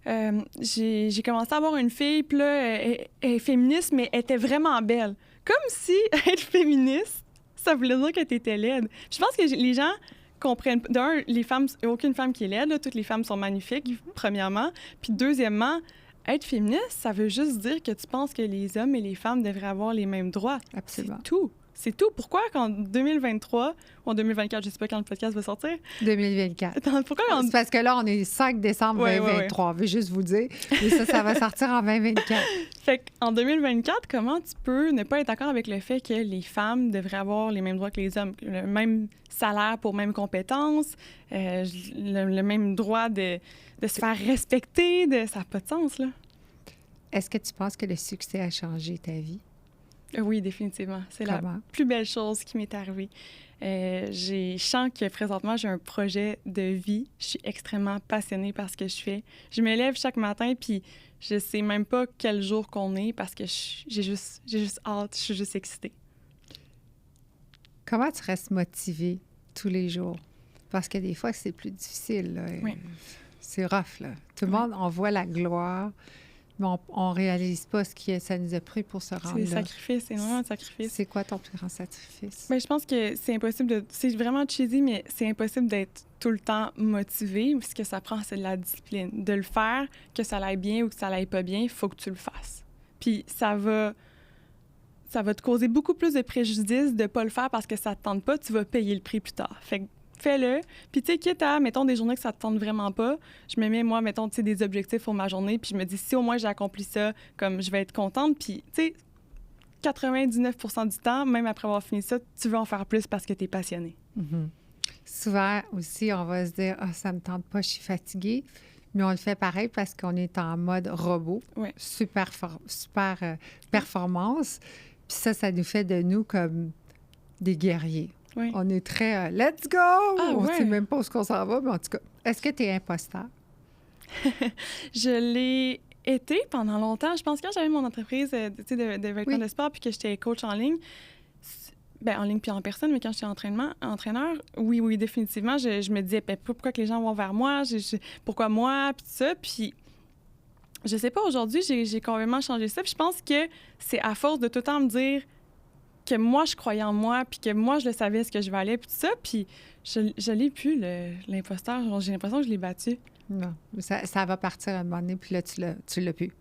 j'ai commencé à avoir une fille, puis là, elle est féministe, mais elle était vraiment belle. Comme si être féministe, ça voulait dire que t'étais laide. Je pense que les gens comprennent... D'un, les femmes... Il n'y a aucune femme qui est laide, là. Toutes les femmes sont magnifiques, premièrement. Puis deuxièmement... Être féministe, ça veut juste dire que tu penses que les hommes et les femmes devraient avoir les mêmes droits. Absolument. C'est tout. C'est tout. Pourquoi qu'en 2023 ou en 2024, je ne sais pas quand le podcast va sortir? 2024. Pourquoi C'est parce que là, on est 5 décembre 2023. Je veux juste vous dire. Et ça va sortir en 2024. Fait qu'en 2024, comment tu peux ne pas être d'accord avec le fait que les femmes devraient avoir les mêmes droits que les hommes? Le même salaire pour mêmes compétences, le même droit de se faire respecter, ça n'a pas de sens, là. Est-ce que tu penses que le succès a changé ta vie? Oui, définitivement. C'est la plus belle chose qui m'est arrivée. Je sens que présentement, j'ai un projet de vie. Je suis extrêmement passionnée par ce que je fais. Je me lève chaque matin, puis je sais même pas quel jour qu'on est parce que j'ai juste hâte, je suis juste excitée. Comment tu restes motivée tous les jours? Parce que des fois, c'est plus difficile, là. Oui. C'est rough, là. Tout le monde, on voit la gloire, mais on réalise pas ce que ça nous a pris pour se rendre là. C'est sacrifice, c'est vraiment un sacrifice. C'est quoi ton plus grand sacrifice? Bien, je pense que c'est impossible de... C'est vraiment cheesy, mais c'est impossible d'être tout le temps motivé. Ce que ça prend, c'est de la discipline. De le faire, que ça aille bien ou que ça aille pas bien, il faut que tu le fasses. Puis ça va te causer beaucoup plus de préjudice de pas le faire parce que ça te tente pas, tu vas payer le prix plus tard. Fait que fais-le. Puis, tu sais, quitte à, mettons, des journées que ça te tente vraiment pas, je me mets, moi, mettons, tu sais, des objectifs pour ma journée, puis je me dis, si au moins j'ai accompli ça, comme je vais être contente. Puis, tu sais, 99% du temps, même après avoir fini ça, tu veux en faire plus parce que tu es passionné. Mm-hmm. Souvent aussi, on va se dire, ah, ça me tente pas, je suis fatiguée. Mais on le fait pareil parce qu'on est en mode robot, super performance. Puis ça nous fait de nous comme des guerriers. Oui. On est très let's go! On ne sait même pas où qu'on s'en va, mais en tout cas, est-ce que tu es imposteur? Je l'ai été pendant longtemps. Je pense que quand j'avais mon entreprise de vêtements de sport puis que j'étais coach en ligne, en ligne puis en personne, mais quand j'étais entraîneur, oui, définitivement, je me disais pourquoi que les gens vont vers moi, pourquoi moi, puis tout ça. Puis je sais pas, aujourd'hui, j'ai complètement changé ça. Puis je pense que c'est à force de tout le temps me dire que moi, je croyais en moi, puis que moi, je le savais ce que je valais, puis tout ça, puis je l'ai plus, l'imposteur. J'ai l'impression que je l'ai battu. Non, ça va partir à un moment donné, puis là, tu l'as plus.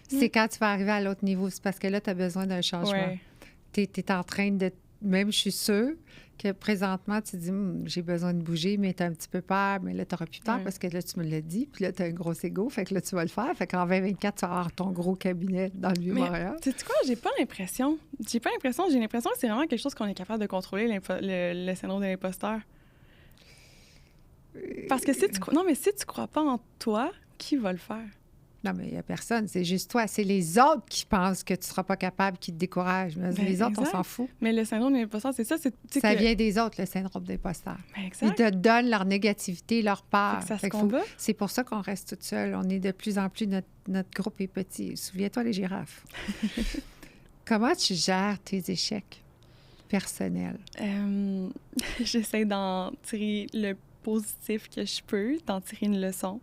C'est quand tu vas arriver à l'autre niveau, c'est parce que là, tu as besoin d'un changement. Ouais. Tu es en train de même je suis sûre que présentement, tu dis, j'ai besoin de bouger, mais tu as un petit peu peur, mais là, tu n'auras plus peur parce que là, tu me l'as dit, puis là, tu as un gros ego, fait que là, tu vas le faire. Fait qu'en 2024, tu vas avoir ton gros cabinet dans le Vieux-Montréal. Tu sais quoi, j'ai l'impression que c'est vraiment quelque chose qu'on est capable de contrôler, le syndrome de l'imposteur. Parce que si tu crois pas en toi, qui va le faire? Non, mais il n'y a personne. C'est juste toi. C'est les autres qui pensent que tu ne seras pas capable, qui te découragent. Mais les autres, on s'en fout. Mais le syndrome de l'imposteur, c'est ça. Ça vient des autres, le syndrome d'imposteur. Exact. Ils te donnent leur négativité, leur peur. Ça se combat. C'est pour ça qu'on reste toute seule. On est de plus en plus... Notre groupe est petit. Souviens-toi les girafes. Comment tu gères tes échecs personnels? J'essaie d'en tirer le positif que je peux, d'en tirer une leçon.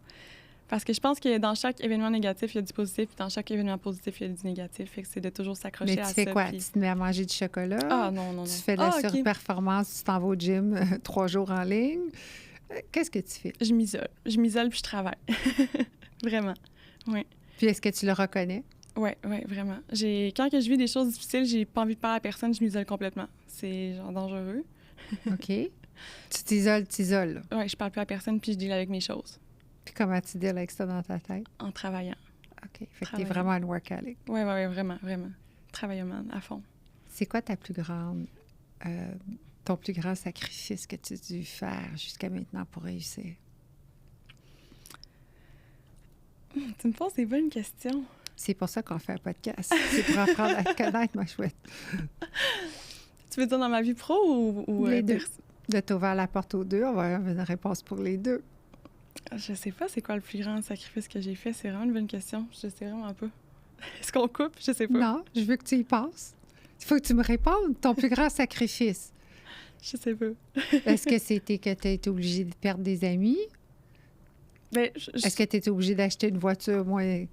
Parce que je pense que dans chaque événement négatif, il y a du positif, puis dans chaque événement positif, il y a du négatif. Fait que c'est de toujours s'accrocher à ça. Mais tu fais quoi? Tu te mets à manger du chocolat? Ah, non. Tu fais de la surperformance, tu t'en vas au gym 3 jours en ligne. Qu'est-ce que tu fais? Je m'isole. Je m'isole puis je travaille. Vraiment, oui. Puis est-ce que tu le reconnais? Oui, vraiment. Quand je vis des choses difficiles, j'ai pas envie de parler à personne, je m'isole complètement. C'est genre dangereux. OK. Tu t'isoles. Oui, je parle plus à personne puis je deal avec mes choses. Puis comment tu deals avec ça dans ta tête? En travaillant. OK. Fait que t'es vraiment un workaholic. Oui, vraiment. Travailleuse à fond. C'est quoi ton plus grand sacrifice que tu as dû faire jusqu'à maintenant pour réussir? Tu me poses des bonnes questions. C'est pour ça qu'on fait un podcast. C'est pour apprendre à te connaître, ma chouette. Tu veux dire dans ma vie pro ou les deux. De t'ouvrir la porte aux deux, on va avoir une réponse pour les deux. Je sais pas c'est quoi le plus grand sacrifice que j'ai fait. C'est vraiment une bonne question. Je sais vraiment pas. Est-ce qu'on coupe? Je sais pas. Non, je veux que tu y penses. Il faut que tu me répondes. Ton plus grand sacrifice. Je sais pas. Est-ce que c'était que tu as été obligé de perdre des amis? Ben, Est-ce que tu étais obligé d'acheter une voiture moins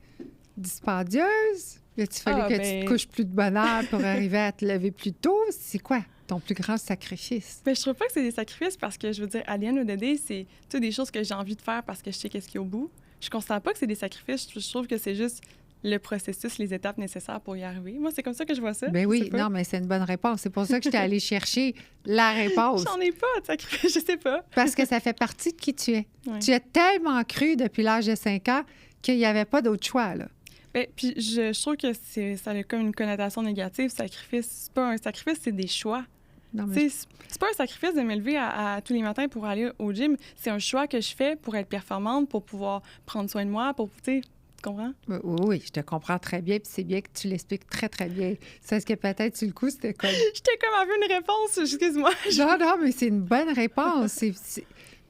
dispendieuse? Il fallait que tu te couches plus de bonne heure pour arriver à te lever plus tôt? C'est quoi ton plus grand sacrifice? Ben, je trouve pas que c'est des sacrifices parce que, je veux dire, à the end of the day, c'est toutes des choses que j'ai envie de faire parce que je sais qu'est-ce qu'il y a au bout. Je considère pas que c'est des sacrifices. Je trouve que c'est juste le processus, les étapes nécessaires pour y arriver. Moi, c'est comme ça que je vois ça. Ben oui, non, mais c'est une bonne réponse. C'est pour ça que j'étais allée chercher la réponse. J'en ai pas de sacrifice, je sais pas. Parce que ça fait partie de qui tu es. Ouais. Tu as tellement cru depuis l'âge de 5 ans qu'il n'y avait pas d'autre choix, là. Bien, puis je trouve que ça a comme une connotation négative, sacrifice. C'est pas un sacrifice, c'est des choix. Non, mais c'est pas un sacrifice de me lever à tous les matins pour aller au gym. C'est un choix que je fais pour être performante, pour pouvoir prendre soin de moi, pour, tu comprends? Oui, je te comprends très bien, puis c'est bien que tu l'expliques très, très bien. C'est ce que peut-être, sur le coup, c'était comme... J'étais comme avec une réponse, excuse-moi. Non, mais c'est une bonne réponse.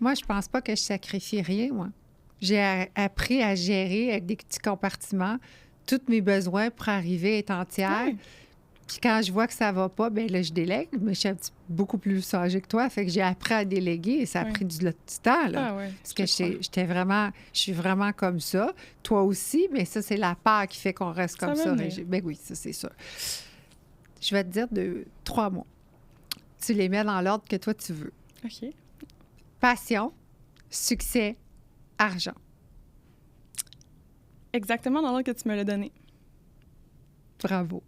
Moi, je pense pas que je sacrifie rien, moi. J'ai appris à gérer avec des petits compartiments tous mes besoins pour arriver à être entière. Ouais. Puis quand je vois que ça va pas, bien là, je délègue, mais je suis beaucoup plus âgée que toi, fait que j'ai appris à déléguer et ça a pris du temps, là. Ah ouais, parce que je suis vraiment comme ça. Toi aussi, mais ça, c'est la peur qui fait qu'on reste comme ça. Ben oui, ça, c'est sûr. Je vais te dire 3 mots. Tu les mets dans l'ordre que toi, tu veux. OK. Passion, succès, argent. Exactement dans l'ordre que tu me l'as donné. Bravo.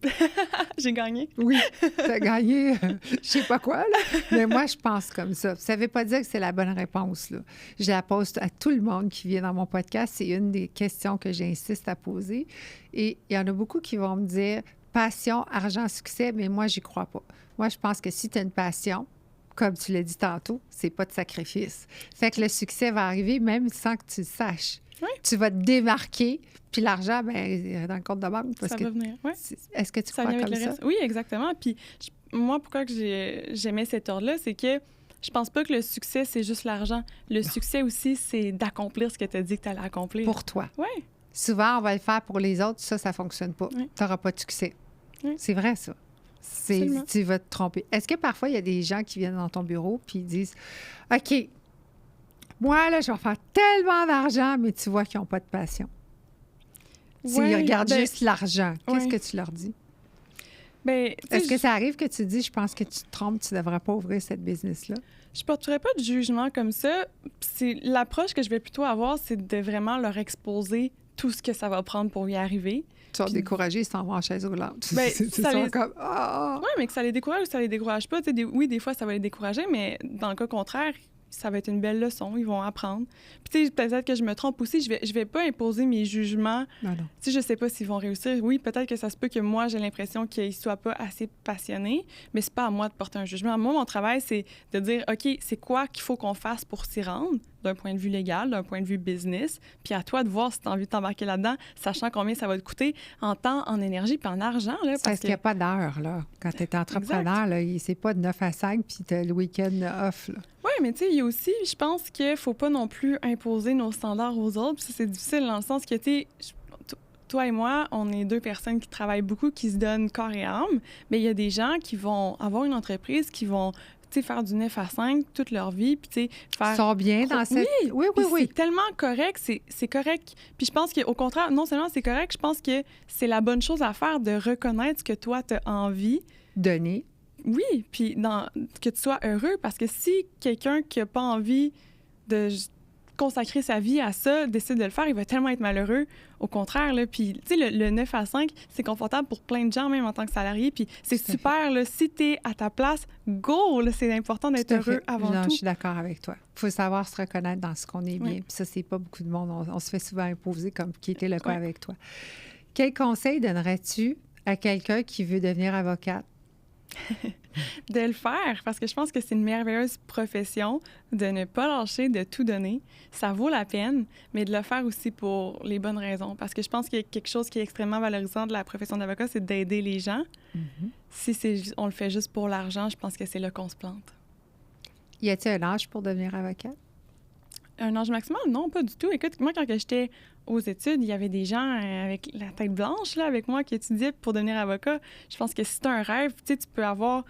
J'ai gagné? Oui, t'as gagné, je sais pas quoi, là. Mais moi, je pense comme ça. Ça veut pas dire que c'est la bonne réponse, là. Je la pose à tout le monde qui vient dans mon podcast. C'est une des questions que j'insiste à poser. Et il y en a beaucoup qui vont me dire passion, argent, succès, mais moi, j'y crois pas. Moi, je pense que si tu as une passion, comme tu l'as dit tantôt, c'est pas de sacrifice. Fait que le succès va arriver même sans que tu le saches. Oui. Tu vas te démarquer, puis l'argent, bien, dans le compte de banque. Parce ça que va venir, oui. Est-ce que tu crois comme ça? Oui, exactement. Puis moi, pourquoi que j'aimais cet ordre-là, c'est que je pense pas que le succès, c'est juste l'argent. Le succès aussi, c'est d'accomplir ce que tu as dit que tu allais accomplir. Pour toi. Oui. Souvent, on va le faire pour les autres. Ça fonctionne pas. Oui. Tu n'auras pas de succès. Oui. C'est vrai, ça. Tu vas te tromper. Est-ce que parfois, il y a des gens qui viennent dans ton bureau puis ils disent « OK, moi, là, je vais faire tellement d'argent, mais tu vois qu'ils n'ont pas de passion. » S'ils regardent juste l'argent, qu'est-ce que tu leur dis? Ben, est-ce que ça arrive que tu dis « Je pense que tu te trompes, tu ne devrais pas ouvrir cette business-là? » Je porterais pas de jugement comme ça. L'approche que je vais plutôt avoir, c'est de vraiment leur exposer tout ce que ça va prendre pour y arriver. Tu vas décourager, ils s'en vont en chaise roulante. Ben, c'est ça ça les... comme... Oh! Oui, mais que ça les décourage ou ça les décourage pas. Oui, des fois, ça va les décourager, mais dans le cas contraire, ça va être une belle leçon. Ils vont apprendre. Puis, tu sais, peut-être que je me trompe aussi. Je vais pas imposer mes jugements. Non. Tu sais, je sais pas s'ils vont réussir. Oui, peut-être que ça se peut que moi, j'ai l'impression qu'ils soient pas assez passionnés, mais c'est pas à moi de porter un jugement. Moi, mon travail, c'est de dire, OK, c'est quoi qu'il faut qu'on fasse pour s'y rendre, d'un point de vue légal, d'un point de vue business, puis à toi de voir si tu as envie de t'embarquer là-dedans, sachant combien ça va te coûter en temps, en énergie, puis en argent. Là, parce qu'il n'y a pas d'heure, là. Quand tu es entrepreneur, là, c'est pas de 9 à 5, puis tu as le week-end off, là. Oui, mais tu sais, il y a aussi, je pense qu'il ne faut pas non plus imposer nos standards aux autres. Puis ça, c'est difficile dans le sens que, tu sais, toi et moi, on est deux personnes qui travaillent beaucoup, qui se donnent corps et âme, mais il y a des gens qui vont avoir une entreprise, qui vont, tu sais, faire du 9 à 5 toute leur vie, puis tu sais, faire... Ils sont bien dans cette... Oui. C'est tellement correct, c'est correct. Puis je pense qu'au contraire, non seulement c'est correct, je pense que c'est la bonne chose à faire de reconnaître ce que toi, tu as envie. Donner. Oui, puis que tu sois heureux, parce que si quelqu'un qui n'a pas envie de consacrer sa vie à ça décide de le faire, il va tellement être malheureux. Au contraire, là, puis tu sais, le 9 à 5, c'est confortable pour plein de gens, même en tant que salarié, puis c'est super, là, si t'es à ta place, go, là, c'est important d'être heureux avant tout. Je suis d'accord avec toi. Il faut savoir se reconnaître dans ce qu'on est bien, puis ça, c'est pas beaucoup de monde. On se fait souvent imposer, comme qui était le cas avec toi. Quel conseil donnerais-tu à quelqu'un qui veut devenir avocate? De le faire, parce que je pense que c'est une merveilleuse profession, de ne pas lâcher, de tout donner. Ça vaut la peine, mais de le faire aussi pour les bonnes raisons. Parce que je pense qu'il y a quelque chose qui est extrêmement valorisant de la profession d'avocat, c'est d'aider les gens. Si on le fait juste pour l'argent, je pense que c'est là qu'on se plante. Y a-t-il un âge pour devenir avocate? Un âge maximal? Non, pas du tout. Écoute, moi, quand j'étais aux études, il y avait des gens avec la tête blanche là, avec moi qui étudiaient pour devenir avocat. Je pense que si tu as un rêve, tu peux avoir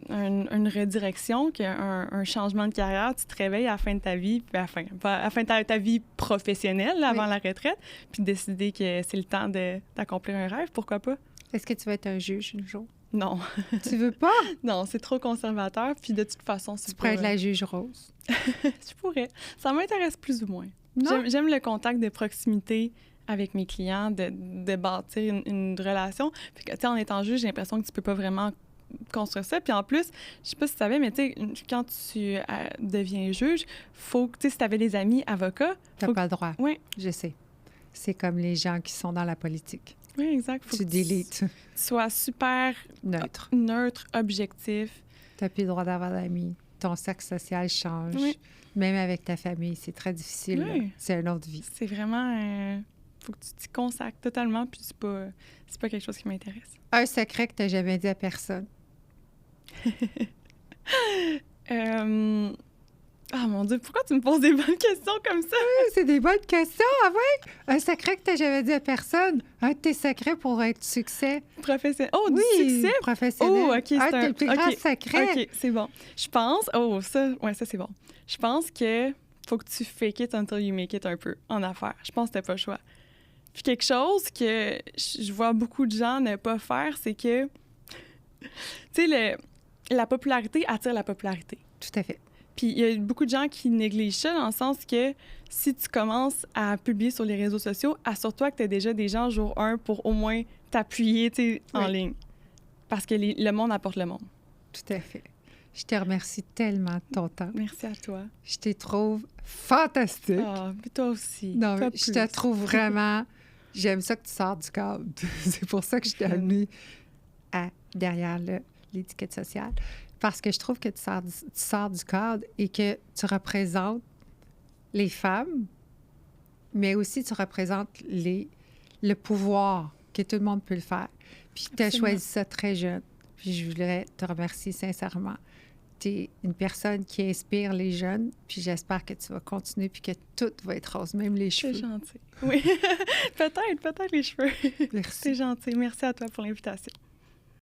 une redirection, un changement de carrière. Tu te réveilles à la fin de ta vie, puis à la fin de ta vie professionnelle, là, avant la retraite, puis décider que c'est le temps d'accomplir un rêve. Pourquoi pas? Est-ce que tu vas être un juge un jour? Non. Tu veux pas? Non, c'est trop conservateur. Puis de toute façon, c'est tu pourrais être la juge rose. Je pourrais. Ça m'intéresse plus ou moins. Non? J'aime le contact de proximité avec mes clients, de bâtir une relation. Puis que, tu sais, en étant juge, j'ai l'impression que tu peux pas vraiment construire ça. Puis en plus, je sais pas si tu savais, mais tu sais, quand tu deviens juge, faut que, tu sais, si tu avais des amis avocats... T'as pas le droit. Oui. Je sais. C'est comme les gens qui sont dans la politique. Oui, exact. Faut tu délites. Tu sois super... Neutre, objectif. T'as plus le droit d'avoir d'amis. Ton cercle social change. Oui. Même avec ta famille, c'est très difficile. Oui. C'est une autre vie. C'est vraiment... faut que tu t'y consacres totalement, puis c'est pas quelque chose qui m'intéresse. Un secret que t'as jamais dit à personne? Ah, mon Dieu, pourquoi tu me poses des bonnes questions comme ça? Oui, c'est des bonnes questions, oui! Un secret que t'as jamais dit à personne. Un de tes secrets pour être succès. Professionnel. Oh, oui, du succès? professionnel. Oh, OK, c'est un de tes plus grands secrets. OK, c'est bon. Je pense... Oh, ça, c'est bon. Je pense que faut que tu fake it until you make it un peu en affaires. Je pense que t'as pas le choix. Puis quelque chose que je vois beaucoup de gens ne pas faire, c'est que, tu sais, la popularité attire la popularité. Tout à fait. Puis il y a beaucoup de gens qui négligent ça dans le sens que si tu commences à publier sur les réseaux sociaux, assure-toi que tu as déjà des gens jour 1 pour au moins t'appuyer, tu sais, en ligne. Parce que le monde apporte le monde. Tout à fait. Je te remercie tellement de ton temps. Merci à toi. Je te trouve fantastique. Ah, puis toi aussi. Non, mais je te trouve vraiment... J'aime ça que tu sors du cadre. C'est pour ça que je t'ai amené derrière l'étiquette sociale. Parce que je trouve que tu sors du cadre et que tu représentes les femmes, mais aussi tu représentes le pouvoir, que tout le monde peut le faire. Puis tu as choisi ça très jeune. Puis je voudrais te remercier sincèrement. Tu es une personne qui inspire les jeunes, puis j'espère que tu vas continuer puis que tout va être rose, même les cheveux. C'est gentil. Oui, peut-être les cheveux. Merci. C'est gentil. Merci à toi pour l'invitation.